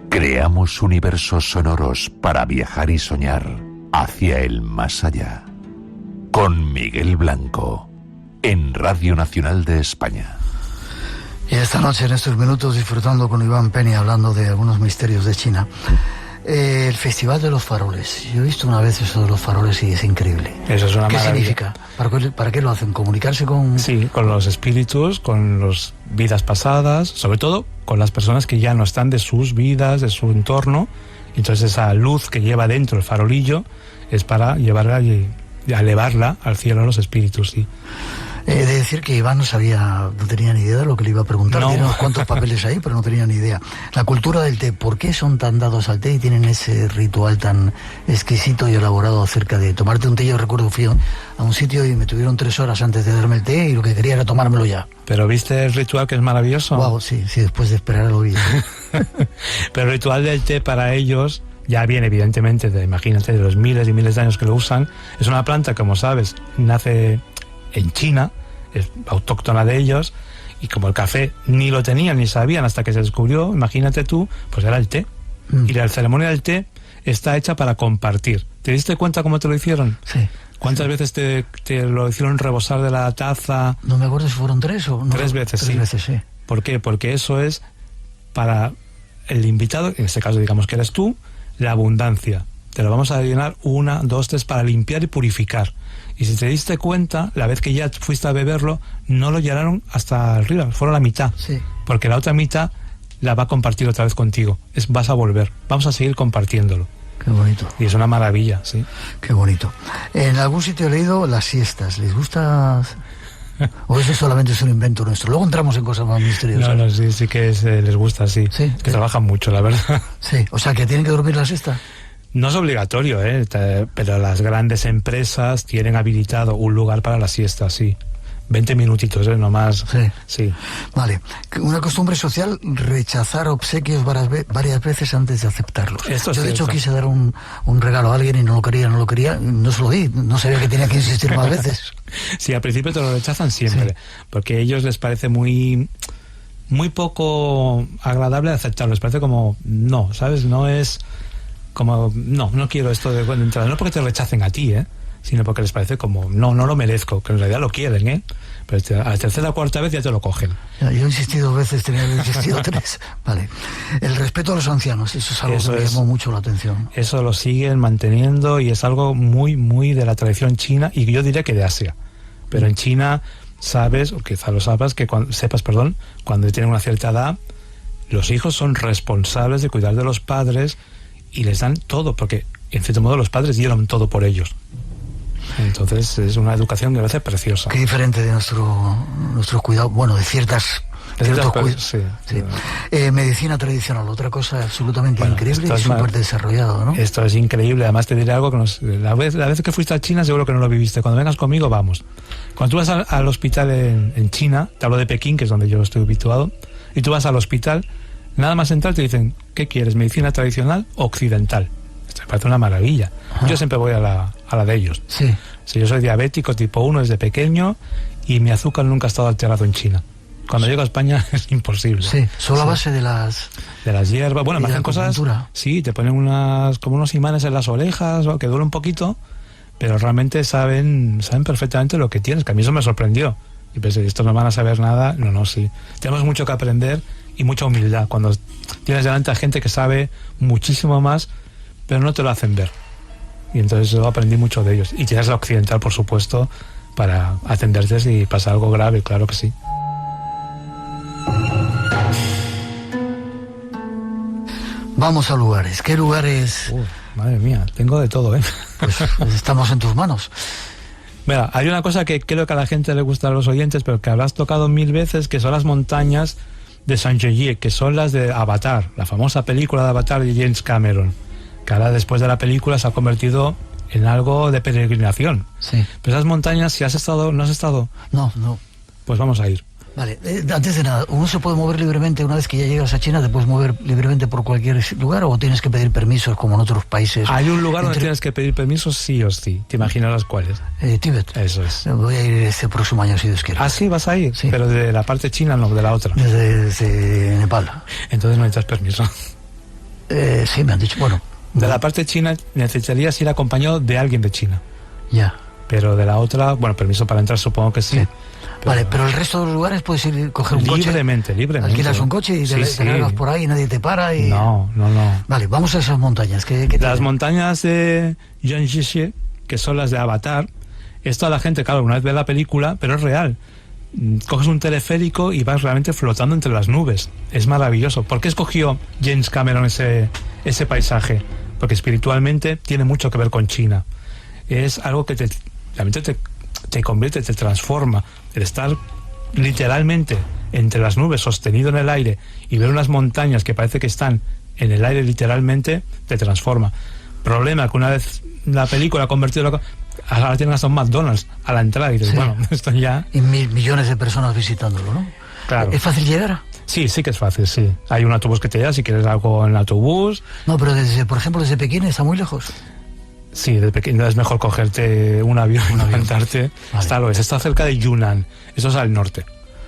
Creamos universos sonoros para viajar y soñar hacia el más allá. Con Miguel Blanco, en Radio Nacional de España. Y esta noche, en estos minutos, disfrutando con Iván Peña, hablando de algunos misterios de China. El Festival de los Faroles. Yo he visto una vez eso de los faroles y es increíble. Eso es una ¿Qué maravilla. significa? ¿Para qué lo hacen? ¿Comunicarse con...? Sí, con los espíritus, con las vidas pasadas, sobre todo con las personas que ya no están de sus vidas, de su entorno. Entonces esa luz que lleva dentro el farolillo es para llevarla y elevarla al cielo a los espíritus, sí. He de decir que Iván no tenía ni idea de lo que le iba a preguntar. No. Tiene unos cuantos papeles ahí, pero no tenía ni idea. La cultura del té, ¿por qué son tan dados al té y tienen ese ritual tan exquisito y elaborado acerca de tomarte un té? Yo recuerdo, fui a un sitio y me tuvieron 3 horas antes de darme el té y lo que quería era tomármelo ya. Pero ¿viste el ritual que es maravilloso? Wow, sí, después de esperar lo vi. Pero el ritual del té para ellos ya viene evidentemente imagínate, de los miles y miles de años que lo usan. Es una planta, como sabes, nace en China, es autóctona de ellos, y como el café ni lo tenían ni sabían hasta que se descubrió, imagínate tú, pues era el té. Y la ceremonia del té está hecha para compartir. ¿Te diste cuenta cómo te lo hicieron? Sí. ¿Cuántas veces te lo hicieron rebosar de la taza? No me acuerdo si fueron 3 o no. 3 veces, sí. 3 veces, sí. ¿Por qué? Porque eso es para el invitado, en este caso digamos que eres tú, la abundancia. Te lo vamos a llenar 1, 2, 3 para limpiar y purificar. Y si te diste cuenta, la vez que ya fuiste a beberlo, no lo llenaron hasta arriba, fueron la mitad. Sí. Porque la otra mitad la va a compartir otra vez contigo. Vas a volver, vamos a seguir compartiéndolo. Qué bonito. Y es una maravilla, sí. Qué bonito. En algún sitio he leído las siestas. ¿Les gusta? ¿O eso solamente es un invento nuestro? Luego entramos en cosas más misteriosas. No, sí que les gusta, sí. Sí. Que trabajan mucho, la verdad. Sí, o sea, que tienen que dormir la siesta. No es obligatorio, pero las grandes empresas tienen habilitado un lugar para la siesta, sí. 20 minutitos, nomás. Sí. Vale. Una costumbre social, rechazar obsequios varias veces antes de aceptarlos. Yo, de hecho, quise dar un regalo a alguien y no lo quería, no se lo di. No sabía que tenía que insistir más veces. Sí, al principio te lo rechazan siempre, porque a ellos les parece muy poco agradable aceptarlo. Les parece como, no, ¿sabes? No es... como, no quiero esto de entrada, no porque te rechacen a ti, sino porque les parece como, no lo merezco, que en realidad lo quieren, pero a la tercera o cuarta vez ya te lo cogen. Yo he insistido 2 veces, tenía que haber insistido 3. Vale. El respeto a los ancianos, eso es algo que me llamó mucho la atención. Eso lo siguen manteniendo y es algo muy, muy de la tradición china, y yo diría que de Asia. Pero en China sabes, o quizá lo sepas, cuando tienen una cierta edad, los hijos son responsables de cuidar de los padres y les dan todo, porque en cierto modo los padres dieron todo por ellos. Entonces es una educación que me parece preciosa. Qué diferente de nuestros cuidados, bueno, de ciertos cuidados. Sí. Medicina tradicional, otra cosa absolutamente increíble y súper desarrollado, ¿no? Esto es increíble. Además te diré algo que la vez que fuiste a China seguro que no lo viviste. Cuando vengas conmigo, vamos. Cuando tú vas al hospital en China, te hablo de Pekín, que es donde yo estoy habituado, y tú vas al hospital, nada más entrar te dicen, ¿qué quieres? ¿Medicina tradicional o occidental? Esto me parece una maravilla. Ajá. Yo siempre voy a la de ellos. Sí. Si yo soy diabético tipo 1 desde pequeño y mi azúcar nunca ha estado alterado en China. Cuando llego a España es imposible. Sí, solo a base de las hierbas. Bueno, me hacen cosas. Sí, te ponen como unos imanes en las orejas, que duele un poquito, pero realmente saben perfectamente lo que tienes, que a mí eso me sorprendió. Y pensé, estos no van a saber nada. No, sí. Tenemos mucho que aprender y mucha humildad cuando tienes delante a gente que sabe muchísimo más, pero no te lo hacen ver. Y entonces yo aprendí mucho de ellos. Y tienes la occidental, por supuesto, para atenderte si pasa algo grave, claro que sí. Vamos a lugares. ¿Qué lugares? Madre mía, tengo de todo, ¿eh? Pues estamos en tus manos. Mira, hay una cosa que creo que a la gente le gusta a los oyentes, pero que habrás tocado 1000 veces, que son las montañas de Saint-Gellier, que son las de Avatar, la famosa película de Avatar de James Cameron, que ahora después de la película se ha convertido en algo de peregrinación. Sí. Pero esas montañas, si has estado, ¿no has estado? No. Pues vamos a ir. Vale, antes de nada, ¿uno se puede mover libremente una vez que ya llegas a China? ¿Te puedes mover libremente por cualquier lugar o tienes que pedir permisos como en otros países? Hay un lugar donde tienes que pedir permisos sí o sí. ¿Te imaginas cuáles? Tíbet. Eso es. Voy a ir este próximo año, si Dios quiere. Ah, sí, vas a ir. Sí. Pero de la parte china, no, de la otra. Desde Nepal. Entonces no necesitas permiso. Sí, me han dicho, bueno. De la parte china necesitarías ir acompañado de alguien de China. Ya. Pero de la otra, bueno, permiso para entrar supongo que sí. Vale, pero el resto de los lugares puedes ir, coger un coche. Libremente. Alquilas un coche y te largas por ahí y nadie te para. Y... No. Vale, vamos a esas montañas. Las montañas de Jiangxi, que son las de Avatar, esto a la gente, claro, una vez ve la película, pero es real. Coges un teleférico y vas realmente flotando entre las nubes. Es maravilloso. ¿Por qué escogió James Cameron ese paisaje? Porque espiritualmente tiene mucho que ver con China. Es algo que realmente te convierte, te transforma. El estar literalmente entre las nubes, sostenido en el aire, y ver unas montañas que parece que están en el aire literalmente, te transforma. Problema que una vez la película ha convertido, ahora tienen hasta un McDonald's a la entrada y dices, bueno, esto ya... Y millones de personas visitándolo, ¿no? Claro. ¿Es fácil llegar? Sí que es fácil, sí. Hay un autobús que te lleva si quieres algo en el autobús. No, pero por ejemplo, desde Pekín está muy lejos. Sí, de pequeño es mejor cogerte un avión y levantarte. Vale. Está cerca de Yunnan, eso es al norte.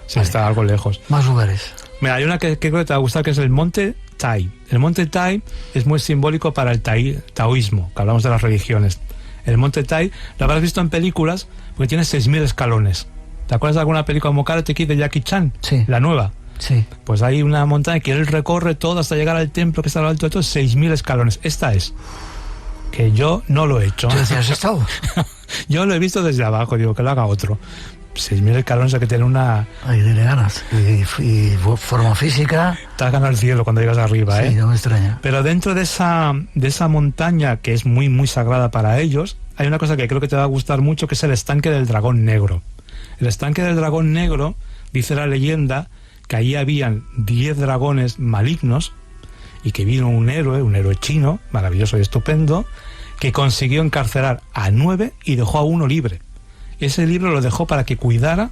Sí, vale. Está algo lejos. Más lugares. Mira, hay una que creo que te va a gustar, que es el Monte Tai. El Monte Tai es muy simbólico para el taoísmo, que hablamos de las religiones. El Monte Tai lo habrás visto en películas porque tiene 6.000 escalones. ¿Te acuerdas de alguna película como Karate Kid de Jackie Chan? Sí. La nueva. Sí. Pues hay una montaña que él recorre todo hasta llegar al templo que está a lo alto de todo, 6.000 escalones. Esta es. Que yo no lo he hecho. ¿Tú has estado? Yo lo he visto desde abajo, digo, que lo haga otro. 6.000 escalones hay que tener una... Ay, tiene ganas. Y forma física... Te has ganado el cielo cuando llegas arriba, Sí, no me extraña. Pero dentro de esa montaña, que es muy, muy sagrada para ellos, hay una cosa que creo que te va a gustar mucho, que es el estanque del dragón negro. El estanque del dragón negro, dice la leyenda, que allí habían 10 dragones malignos, y que vino un héroe chino, maravilloso y estupendo, que consiguió encarcelar a 9 y dejó a 1 libre. Ese libro lo dejó para que cuidara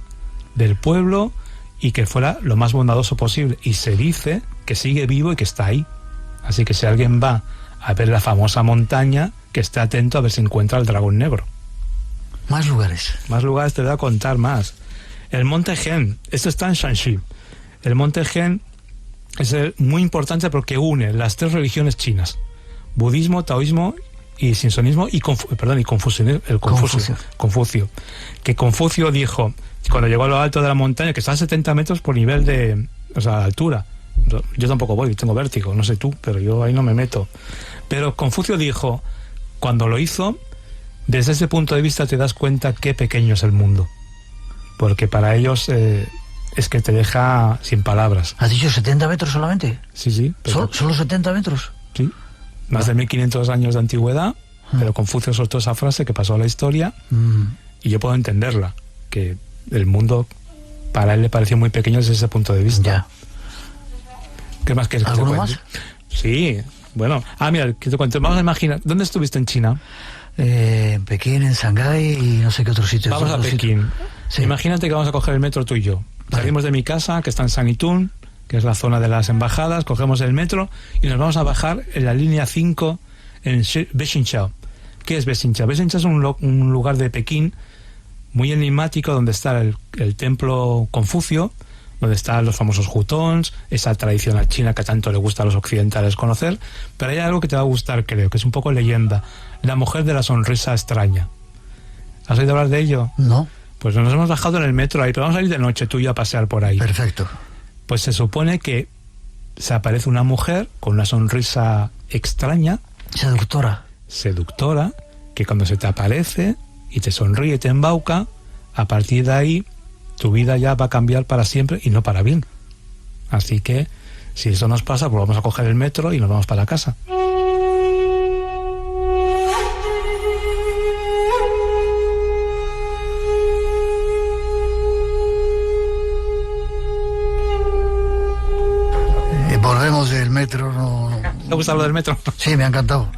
del pueblo y que fuera lo más bondadoso posible. Y se dice que sigue vivo y que está ahí. Así que si alguien va a ver la famosa montaña, que esté atento a ver si encuentra el dragón negro. Más lugares. Más lugares te voy a contar más. El Monte Gen, esto está en Shanxi. El Monte Gen es muy importante porque une las 3 religiones chinas: budismo, taoísmo y sinsonismo y confucio. Que Confucio dijo, cuando llegó a lo alto de la montaña, que está a 70 metros por nivel de altura. Yo tampoco voy, tengo vértigo, no sé tú, pero yo ahí no me meto. Pero Confucio dijo, cuando lo hizo, desde ese punto de vista te das cuenta qué pequeño es el mundo. Porque para ellos... es que te deja sin palabras. ¿Has dicho 70 metros solamente? Sí. ¿Solo 70 metros? Sí. Más de 1500 años de antigüedad, pero Confucio soltó esa frase que pasó a la historia y yo puedo entenderla, que el mundo para él le pareció muy pequeño desde ese punto de vista. Ya. ¿Qué más quieres que te cuente? ¿Alguno más? Sí, bueno. Mira, que te cuento. Vamos a imaginar, ¿dónde estuviste en China? En Pekín, en Shanghái y no sé qué otro sitio. Vamos a Pekín. Sí. Imagínate que vamos a coger el metro tú y yo. Salimos de mi casa, que está en Sanlitun, que es la zona de las embajadas, cogemos el metro y nos vamos a bajar en la línea 5 en Beijingqiao. ¿Qué es Beijingqiao? Beijingqiao es un lugar de Pekín muy enigmático donde está el templo Confucio, donde están los famosos hutons, esa tradicional china que tanto le gusta a los occidentales conocer. Pero hay algo que te va a gustar, creo, que es un poco leyenda: la mujer de la sonrisa extraña. ¿Has oído hablar de ello? No. Pues nos hemos bajado en el metro ahí, pero vamos a ir de noche tú y yo a pasear por ahí. Perfecto. Pues se supone que se aparece una mujer con una sonrisa extraña, seductora, que cuando se te aparece y te sonríe y te embauca, a partir de ahí tu vida ya va a cambiar para siempre y no para bien. Así que si eso nos pasa, pues vamos a coger el metro y nos vamos para casa. Volvemos del metro. ¿Te gusta lo del metro? Sí, me ha encantado.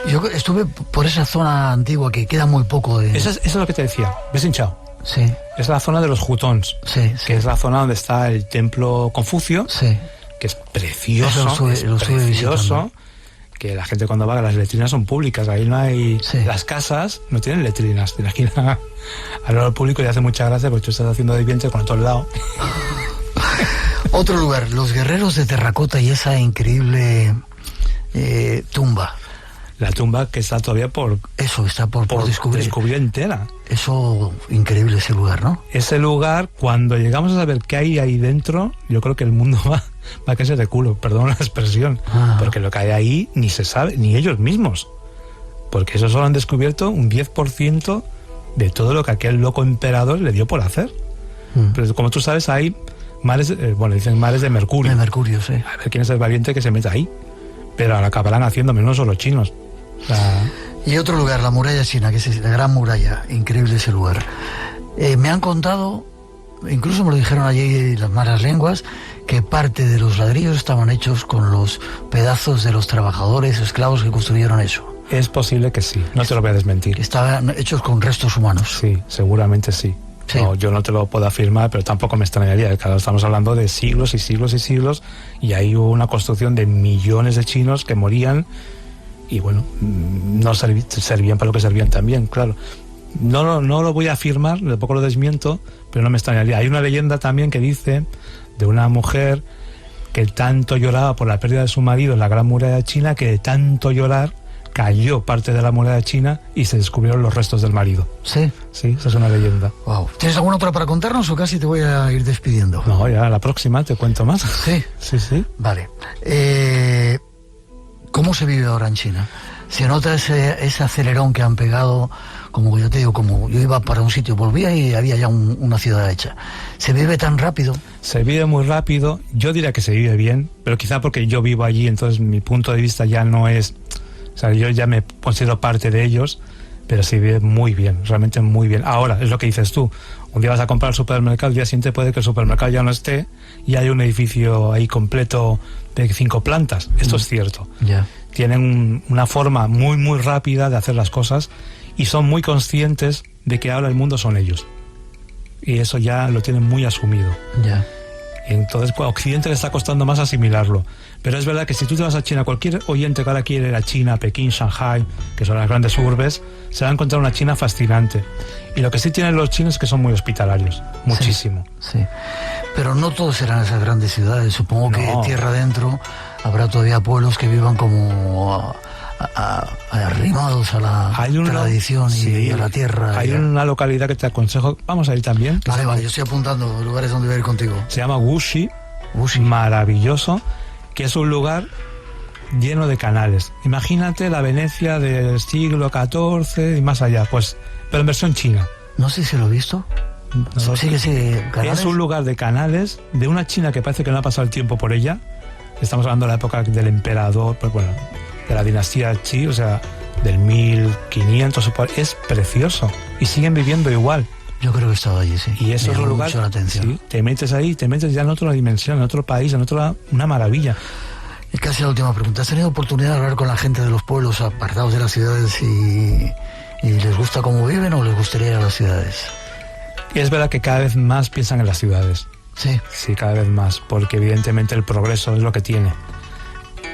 Y yo estuve por esa zona antigua que queda muy poco de... Eso es lo que te decía. ¿Ves hinchado? Sí. Es la zona de los hutons. Sí, sí. Que es la zona donde está el templo Confucio. Sí. Que es precioso. Lo estuve visitando. Que la gente cuando va, las letrinas son públicas. Ahí no hay... Sí. Las casas no tienen letrinas. Tienes que ir al lado público y hace mucha gracia porque tú estás haciendo de vientre con todo el lado. Otro lugar, los guerreros de terracota y esa increíble tumba. La tumba que está todavía por... Eso, está por descubrir. Descubrir entera. Eso, increíble ese lugar, ¿no? Ese lugar, cuando llegamos a saber qué hay ahí dentro, yo creo que el mundo va a caerse de culo, perdón la expresión. Porque lo que hay ahí ni se sabe, ni ellos mismos. Porque eso solo han descubierto un 10% de todo lo que aquel loco emperador le dio por hacer. Pero como tú sabes, hay mares, dicen mares de mercurio. De mercurio, sí. A ver quién es el valiente que se meta ahí. Pero ahora acabarán haciendo menos solo chinos. Y otro lugar, la muralla china, que es la gran muralla. Increíble ese lugar. Me han contado, incluso me lo dijeron allí las malas lenguas, que parte de los ladrillos estaban hechos con los pedazos de los trabajadores esclavos que construyeron eso. Es posible que sí, no te lo voy a desmentir. Estaban hechos con restos humanos. Sí, seguramente sí. Sí. No, yo no te lo puedo afirmar, pero tampoco me extrañaría. Claro, estamos hablando de siglos y siglos y siglos, y ahí hubo una construcción de millones de chinos que morían y bueno, no servían para lo que servían también, claro. No lo voy a afirmar, tampoco lo desmiento, pero no me extrañaría. Hay una leyenda también que dice de una mujer que tanto lloraba por la pérdida de su marido en la Gran Muralla China, que de tanto llorar cayó parte de la muralla china y se descubrieron los restos del marido. ¿Sí? Sí, esa es una leyenda. Wow. ¿Tienes alguna otra para contarnos o casi te voy a ir despidiendo? No, ya la próxima te cuento más. Sí. Sí. Vale. ¿Cómo se vive ahora en China? ¿Se nota ese acelerón que han pegado? Como yo te digo, como yo iba para un sitio, volvía y había ya una ciudad hecha. ¿Se vive tan rápido? Se vive muy rápido. Yo diría que se vive bien, pero quizá porque yo vivo allí, entonces mi punto de vista ya no es... O sea, yo ya me considero parte de ellos, pero se vive muy bien, realmente muy bien. Ahora, es lo que dices tú, un día vas a comprar al supermercado, el día siguiente puede que el supermercado ya no esté y hay un edificio ahí completo de 5 plantas. Esto es cierto. Yeah. Tienen una forma muy, muy rápida de hacer las cosas y son muy conscientes de que ahora el mundo son ellos. Y eso ya lo tienen muy asumido. Yeah. Entonces, a Occidente le está costando más asimilarlo. Pero es verdad que si tú te vas a China, cualquier oyente que ahora quiere ir a China, Pekín, Shanghai, que son las grandes urbes, se va a encontrar una China fascinante. Y lo que sí tienen los chinos es que son muy hospitalarios, muchísimo. Sí. Pero no todos serán esas grandes ciudades. Supongo que tierra adentro habrá todavía pueblos que vivan como arrimados a la tradición y a la tierra. Hay una localidad que te aconsejo, vamos a ir también. Vale, yo estoy apuntando lugares donde voy a ir contigo. Se llama Wuxi, maravilloso, que es un lugar lleno de canales. Imagínate la Venecia del siglo XIV y más allá, pues, pero en versión china. No sé si lo he visto. Sí, ¿canales? Es un lugar de canales, de una China que parece que no ha pasado el tiempo por ella. Estamos hablando de la época del emperador, pues bueno, de la dinastía Qi, o sea, del 1500. Es precioso y siguen viviendo igual. Yo creo que he estado allí, sí. Y eso es un lugar, mucho la atención. Sí, te metes ahí, te metes ya en otra dimensión, en otro país, en otra, una maravilla. Y casi la última pregunta. ¿Has tenido oportunidad de hablar con la gente de los pueblos apartados de las ciudades y les gusta cómo viven o les gustaría ir a las ciudades? Es verdad que cada vez más piensan en las ciudades. Sí. Sí, cada vez más, porque evidentemente el progreso es lo que tiene.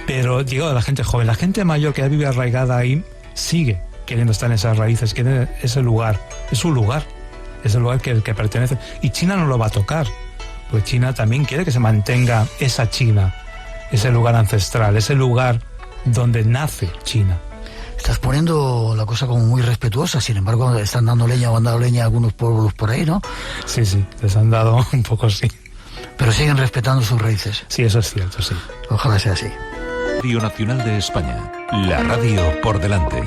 Pero digo, de la gente joven, la gente mayor que ya vive arraigada ahí, sigue queriendo estar en esas raíces, quiere ese lugar, es su lugar, es el lugar que pertenece. Y China no lo va a tocar, pues China también quiere que se mantenga esa China, ese lugar ancestral, ese lugar donde nace China. Estás poniendo la cosa como muy respetuosa, sin embargo están dando leña o han dado leña a algunos pueblos por ahí, ¿no? Sí, les han dado un poco, sí. Pero siguen respetando sus raíces. Sí, eso es cierto, sí. Ojalá sea así. Radio Nacional de España. La radio por delante.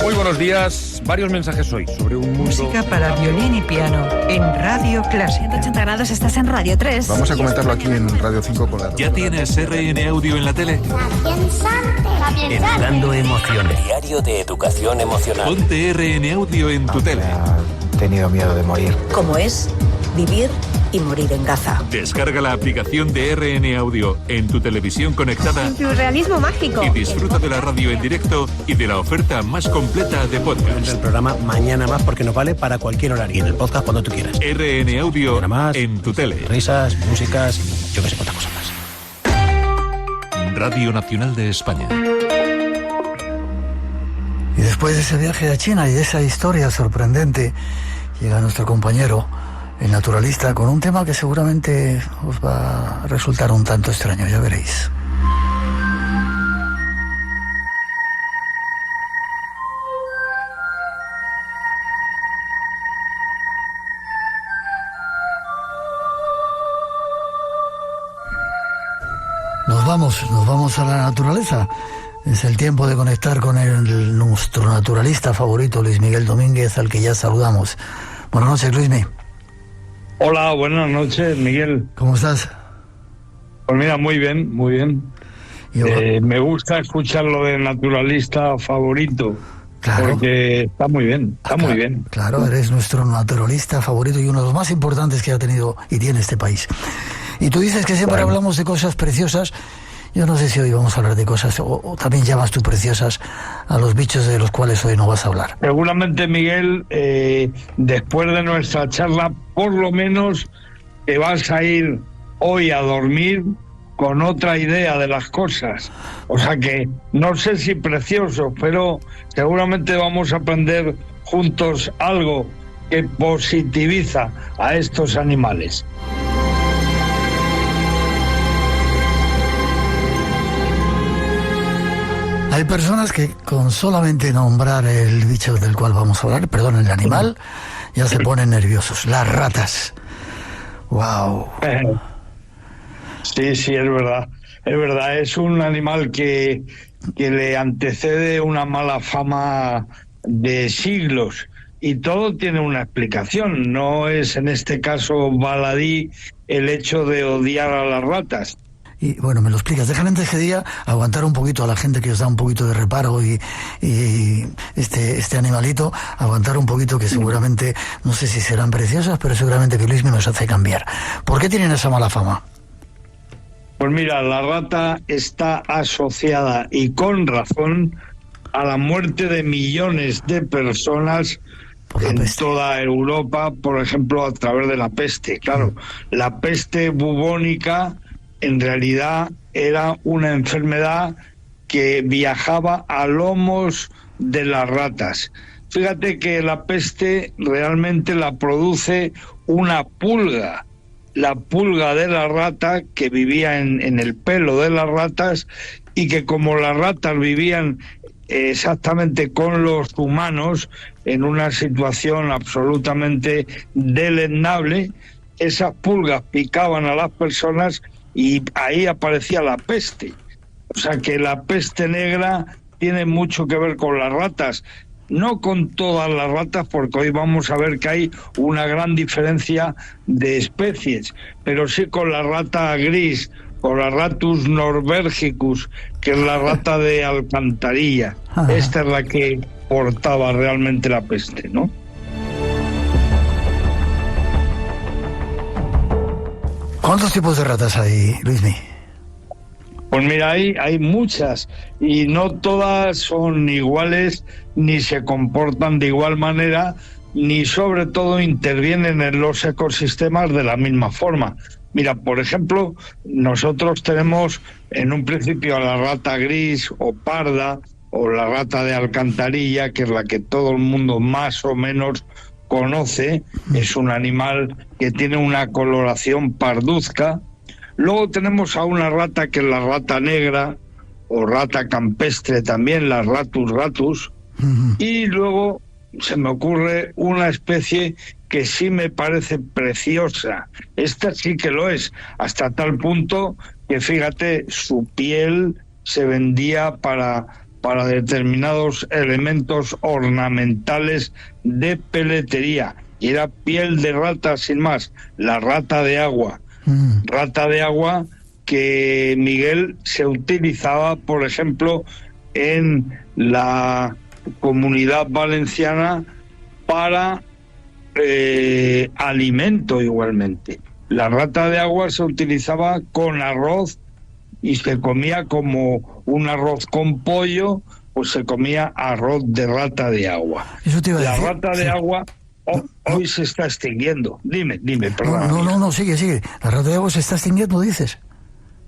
Muy buenos días. Varios mensajes hoy sobre un mundo... Música para violín y piano en Radio Clásica. 180 grados, estás en Radio 3. Vamos a comentarlo aquí en Radio 5 con la... ¿Ya tienes RN Audio en la tele? Educando emociones. Diario de educación emocional. Ponte RN Audio en tu tele. He tenido miedo de morir. ¿Cómo es vivir y morir en Gaza? Descarga la aplicación de RN Audio en tu televisión conectada Surrealismo mágico. y disfruta de la radio en directo y de la oferta más completa de podcast. El programa Mañana Más porque nos vale para cualquier horario. Y en el podcast cuando tú quieras. RN Audio Mañana Más, en tu tele. Risas, músicas y yo que sé cuántas cosas más. Radio Nacional de España. Y después de ese viaje a China y de esa historia sorprendente, llega nuestro compañero, el naturalista, con un tema que seguramente os va a resultar un tanto extraño, ya veréis. Nos vamos a la naturaleza. Es el tiempo de conectar con nuestro naturalista favorito, Luis Miguel Domínguez, al que ya saludamos. Buenas noches, Luismi. Hola, buenas noches, Miguel. ¿Cómo estás? Pues mira, muy bien, muy bien. Me gusta escuchar lo de naturalista favorito. Claro. Porque está muy bien, muy bien. Claro, eres nuestro naturalista favorito y uno de los más importantes que ha tenido y tiene este país. Y tú dices que siempre hablamos de cosas preciosas. Yo no sé si hoy vamos a hablar de cosas, o también llamas tú preciosas a los bichos de los cuales hoy no vas a hablar. Seguramente, Miguel, después de nuestra charla, por lo menos te vas a ir hoy a dormir con otra idea de las cosas. O sea que no sé si precioso, pero seguramente vamos a aprender juntos algo que positiviza a estos animales. Hay personas que con solamente nombrar el bicho del cual vamos a hablar, perdón, el animal, ya se ponen nerviosos. Las ratas. ¡Wow! Sí, es verdad. Es verdad, es un animal que le antecede una mala fama de siglos. Y todo tiene una explicación. No es en este caso baladí el hecho de odiar a las ratas. Y bueno, me lo explicas. Déjame antes que diga aguantar un poquito a la gente que os da un poquito de reparo y este animalito, aguantar un poquito que seguramente, no sé si serán preciosas, pero seguramente que Luis me nos hace cambiar. ¿Por qué tienen esa mala fama? Pues mira, la rata está asociada y con razón a la muerte de millones de personas en toda Europa, por ejemplo, a través de la peste. Claro, la peste bubónica en realidad era una enfermedad que viajaba a lomos de las ratas. Fíjate que la peste realmente la produce una pulga, la pulga de la rata que vivía en el pelo de las ratas, y que como las ratas vivían exactamente con los humanos en una situación absolutamente deleznable, esas pulgas picaban a las personas y ahí aparecía la peste. O sea que la peste negra tiene mucho que ver con las ratas, no con todas las ratas, porque hoy vamos a ver que hay una gran diferencia de especies, pero sí con la rata gris, con la Ratus norbergicus, que es la rata de alcantarilla. Ajá. Esta es la que portaba realmente la peste, ¿no? ¿Cuántos tipos de ratas hay, Luismi? Pues mira, hay muchas, y no todas son iguales, ni se comportan de igual manera, ni sobre todo intervienen en los ecosistemas de la misma forma. Mira, por ejemplo, nosotros tenemos en un principio a la rata gris o parda, o la rata de alcantarilla, que es la que todo el mundo más o menos conoce, es un animal que tiene una coloración parduzca. Luego tenemos a una rata que es la rata negra, o rata campestre también, la Ratus ratus, y luego se me ocurre una especie que sí me parece preciosa. Esta sí que lo es, hasta tal punto que, fíjate, su piel se vendía para determinados elementos ornamentales de peletería, y era piel de rata sin más, la rata de agua. Rata de agua que, Miguel, se utilizaba, por ejemplo, en la Comunidad Valenciana para alimento igualmente. La rata de agua se utilizaba con arroz y se comía como un arroz con pollo, pues se comía arroz de rata de agua. Eso te iba a decir. La rata de agua hoy se está extinguiendo. Dime, perdón. No, sigue. La rata de agua se está extinguiendo, dices.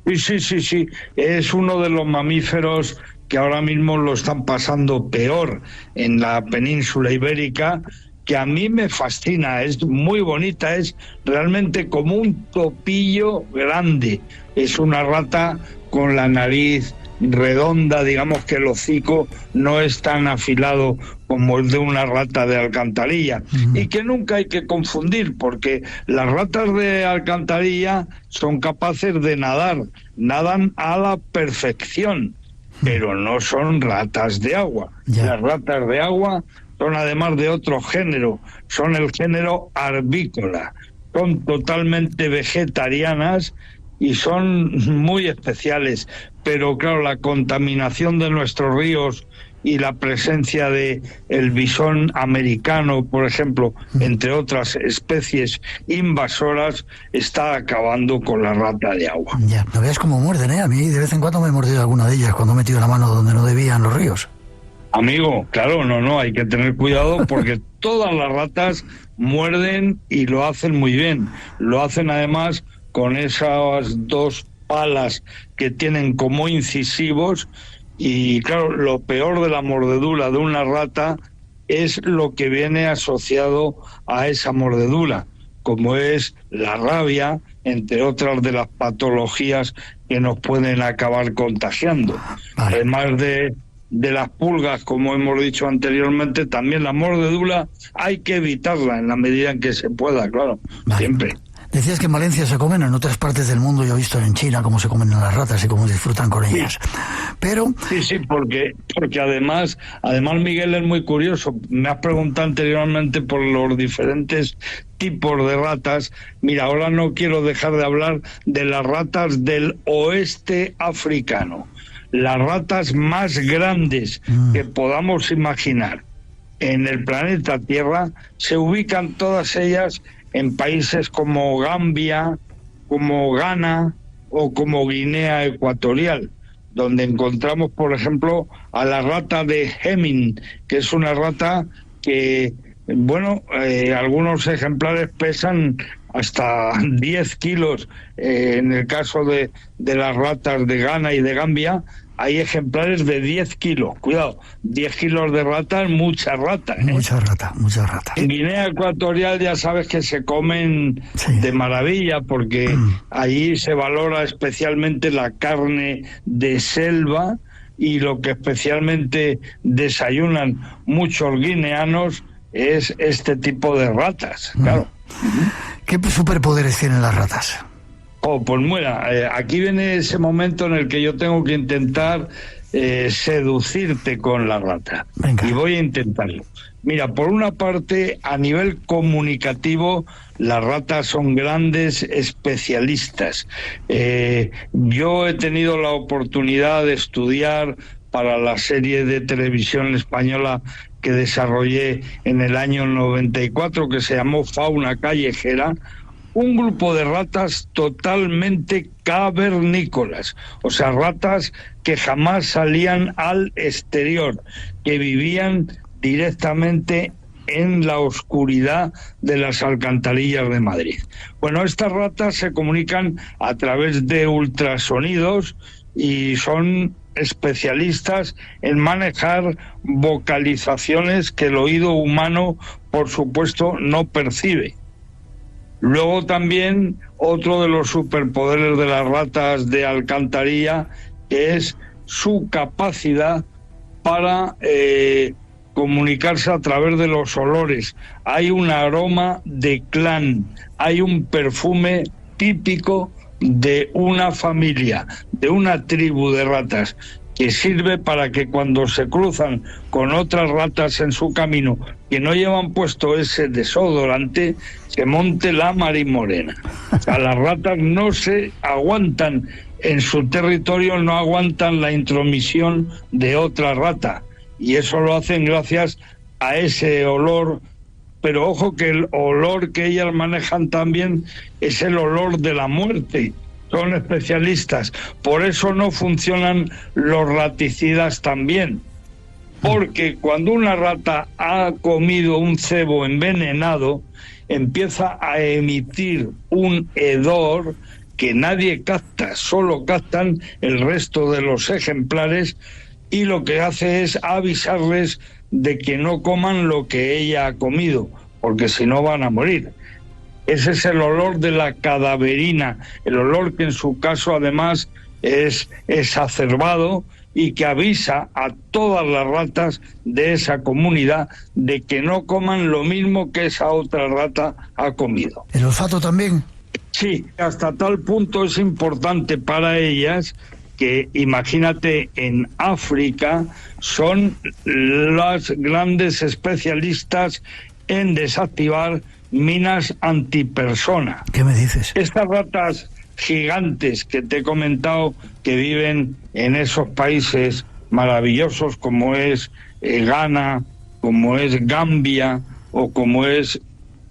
Sí. Es uno de los mamíferos que ahora mismo lo están pasando peor en la península ibérica, que a mí me fascina, es muy bonita, es realmente como un topillo grande. Es una rata con la nariz redonda, digamos que el hocico no es tan afilado como el de una rata de alcantarilla, y que nunca hay que confundir, porque las ratas de alcantarilla son capaces de nadan a la perfección, pero no son ratas de agua. Las ratas de agua son, además de otro género, son el género arvícola, son totalmente vegetarianas y son muy especiales, pero claro, la contaminación de nuestros ríos y la presencia de el bisón americano, por ejemplo, entre otras especies invasoras, está acabando con la rata de agua. Ya, no veas cómo muerden, ¿eh? A mí de vez en cuando me he mordido alguna de ellas cuando he metido la mano donde no debía en los ríos. Amigo, claro, no, hay que tener cuidado porque todas las ratas muerden y lo hacen muy bien. Lo hacen además con esas dos palas que tienen como incisivos, y claro, lo peor de la mordedura de una rata es lo que viene asociado a esa mordedura, como es la rabia, entre otras de las patologías que nos pueden acabar contagiando. Vale. Además de las pulgas, como hemos dicho anteriormente, también la mordedura hay que evitarla en la medida en que se pueda, claro, vale. Siempre. Decías que en Valencia se comen, en otras partes del mundo yo he visto en China cómo se comen las ratas y cómo disfrutan con ellas. Pero sí, porque además Miguel, es muy curioso. Me has preguntado anteriormente por los diferentes tipos de ratas. Mira, ahora no quiero dejar de hablar de las ratas del oeste africano, las ratas más grandes que podamos imaginar en el planeta Tierra. Se ubican todas ellas en países como Gambia, como Ghana o como Guinea Ecuatorial, donde encontramos, por ejemplo, a la rata de Heming, que es una rata que, algunos ejemplares pesan hasta 10 kilos. En el caso de las ratas de Ghana y de Gambia, hay ejemplares de 10 kilos. Cuidado, 10 kilos de rata es mucha rata, ¿eh? Mucha rata. En Guinea Ecuatorial ya sabes que se comen de maravilla, porque allí se valora especialmente la carne de selva, y lo que especialmente desayunan muchos guineanos es este tipo de ratas, claro. ¿Qué superpoderes tienen las ratas? Pues mira, aquí viene ese momento en el que yo tengo que intentar seducirte con la rata. Venga. Y voy a intentarlo. Mira, por una parte, a nivel comunicativo, las ratas son grandes especialistas. Yo he tenido la oportunidad de estudiar para la serie de televisión española que desarrollé en el año 94, que se llamó Fauna Callejera, un grupo de ratas totalmente cavernícolas, o sea, ratas que jamás salían al exterior, que vivían directamente en la oscuridad de las alcantarillas de Madrid. Bueno, estas ratas se comunican a través de ultrasonidos y son especialistas en manejar vocalizaciones que el oído humano, por supuesto, no percibe. Luego también otro de los superpoderes de las ratas de alcantarilla es su capacidad para comunicarse a través de los olores. Hay un aroma de clan, hay un perfume típico de una familia, de una tribu de ratas, que sirve para que cuando se cruzan con otras ratas en su camino que no llevan puesto ese desodorante, se monte la marimorena. O sea, las ratas no se aguantan en su territorio, no aguantan la intromisión de otra rata, y eso lo hacen gracias a ese olor. Pero ojo que el olor que ellas manejan también es el olor de la muerte. Son especialistas. Por eso no funcionan los raticidas tan bien. Porque cuando una rata ha comido un cebo envenenado, empieza a emitir un hedor que nadie capta, solo captan el resto de los ejemplares, y lo que hace es avisarles de que no coman lo que ella ha comido, porque si no van a morir. Ese es el olor de la cadaverina, el olor que en su caso además es exacerbado y que avisa a todas las ratas de esa comunidad de que no coman lo mismo que esa otra rata ha comido. ¿El olfato también? Sí, hasta tal punto es importante para ellas que, imagínate, en África son las grandes especialistas en desactivar minas antipersona. ¿Qué me dices? Estas ratas gigantes que te he comentado, que viven en esos países maravillosos como es Ghana, como es Gambia o como es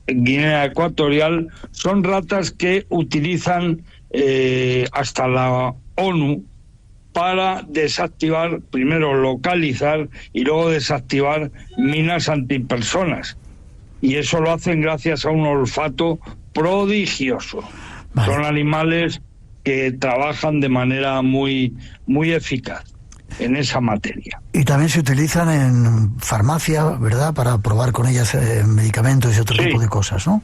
Guinea Ecuatorial, son ratas que utilizan hasta la ONU para desactivar, primero localizar y luego desactivar minas antipersonas. Y eso lo hacen gracias a un olfato prodigioso. Vale. Son animales que trabajan de manera muy, muy eficaz en esa materia. Y también se utilizan en farmacia, ¿verdad?, para probar con ellas medicamentos y otro tipo de cosas, ¿no?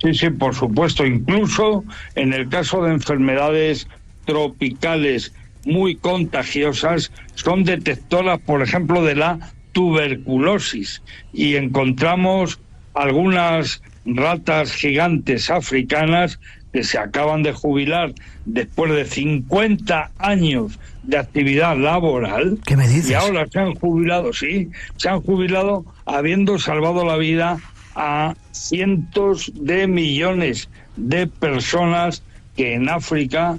Sí, sí, por supuesto. Incluso en el caso de enfermedades tropicales muy contagiosas, son detectoras, por ejemplo, de la tuberculosis. Y encontramos algunas ratas gigantes africanas que se acaban de jubilar después de 50 años de actividad laboral. ¿Qué me dices? Y ahora se han jubilado, sí, se han jubilado habiendo salvado la vida a cientos de millones de personas que en África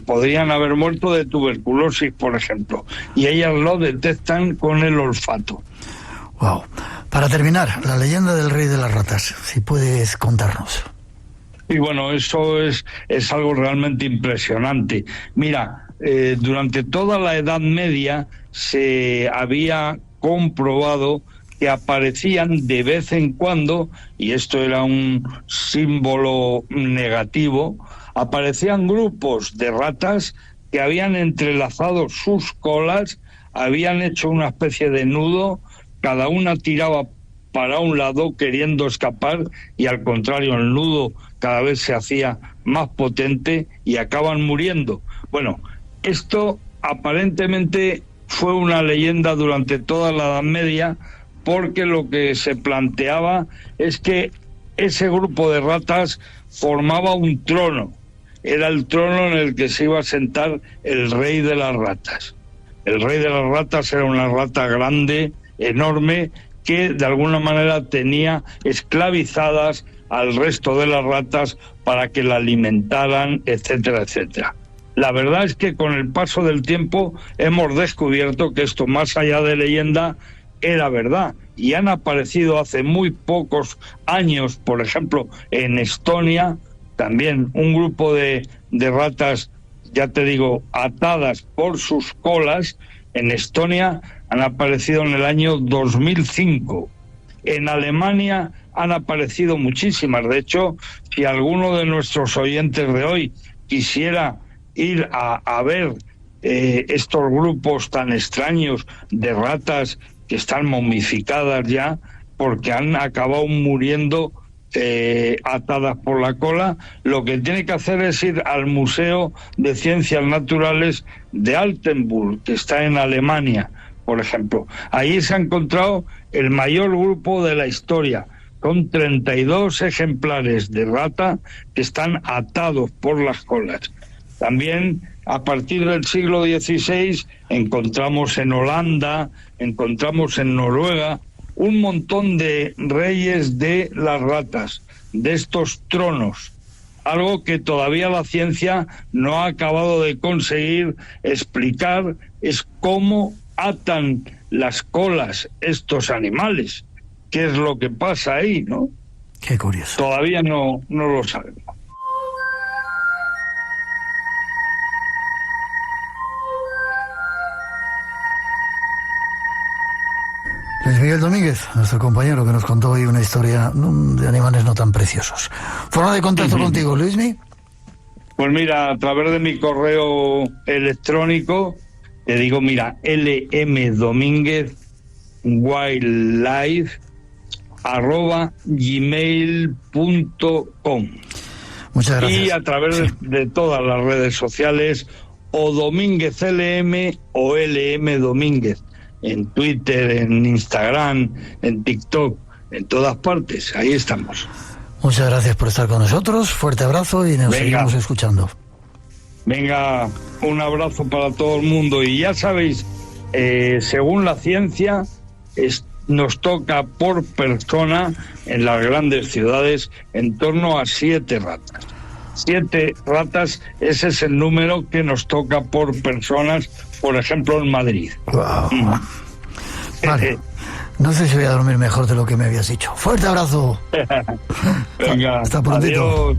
podrían haber muerto de tuberculosis, por ejemplo. Y ellas lo detectan con el olfato. Wow. Para terminar, la leyenda del rey de las ratas, si puedes contarnos. Y bueno, eso es algo realmente impresionante. Mira, durante toda la Edad Media se había comprobado que aparecían de vez en cuando, y esto era un símbolo negativo, aparecían grupos de ratas que habían entrelazado sus colas, habían hecho una especie de nudo, cada una tiraba para un lado queriendo escapar y al contrario el nudo cada vez se hacía más potente y acaban muriendo. Bueno, esto aparentemente fue una leyenda durante toda la Edad Media, porque lo que se planteaba es que ese grupo de ratas formaba un trono. Era el trono en el que se iba a sentar el rey de las ratas. El rey de las ratas era una rata grande, enorme, que de alguna manera tenía esclavizadas al resto de las ratas para que la alimentaran, etcétera, etcétera. La verdad es que con el paso del tiempo hemos descubierto que esto, más allá de leyenda, era verdad. Y han aparecido hace muy pocos años, por ejemplo, en Estonia, también un grupo de ratas, ya te digo, atadas por sus colas. En Estonia han aparecido en el año 2005. En Alemania han aparecido muchísimas. De hecho, si alguno de nuestros oyentes de hoy quisiera ir a ver estos grupos tan extraños de ratas que están momificadas ya porque han acabado muriendo atadas por la cola. Lo que tiene que hacer es ir al Museo de Ciencias Naturales de Altenburg, que está en Alemania, por ejemplo. Ahí se ha encontrado el mayor grupo de la historia, con 32 ejemplares de rata que están atados por las colas. También a partir del siglo XVI encontramos en Holanda, encontramos en Noruega un montón de reyes de las ratas, de estos tronos, algo que todavía la ciencia no ha acabado de conseguir explicar, es cómo atan las colas estos animales, qué es lo que pasa ahí, ¿no? Qué curioso. Todavía no lo sabemos. Luis Miguel Domínguez, nuestro compañero que nos contó hoy una historia de animales no tan preciosos. ¿Forma de contacto contigo, Luismi? Pues mira, a través de mi correo electrónico, te digo, mira, lmdomínguez@gmail.com. Muchas gracias. Y a través de todas las redes sociales, o Domínguez LM o LM Domínguez, en Twitter, en Instagram, en TikTok, en todas partes, ahí estamos. Muchas gracias por estar con nosotros, fuerte abrazo y nos seguimos escuchando. Venga, un abrazo para todo el mundo. Y ya sabéis, según la ciencia, nos toca por persona en las grandes ciudades en torno a 7 ratas. 7 ratas, ese es el número que nos toca por personas, por ejemplo, en Madrid. Wow. Vale. No sé si voy a dormir mejor de lo que me habías dicho. ¡Fuerte abrazo! Venga, hasta prontito. Adiós.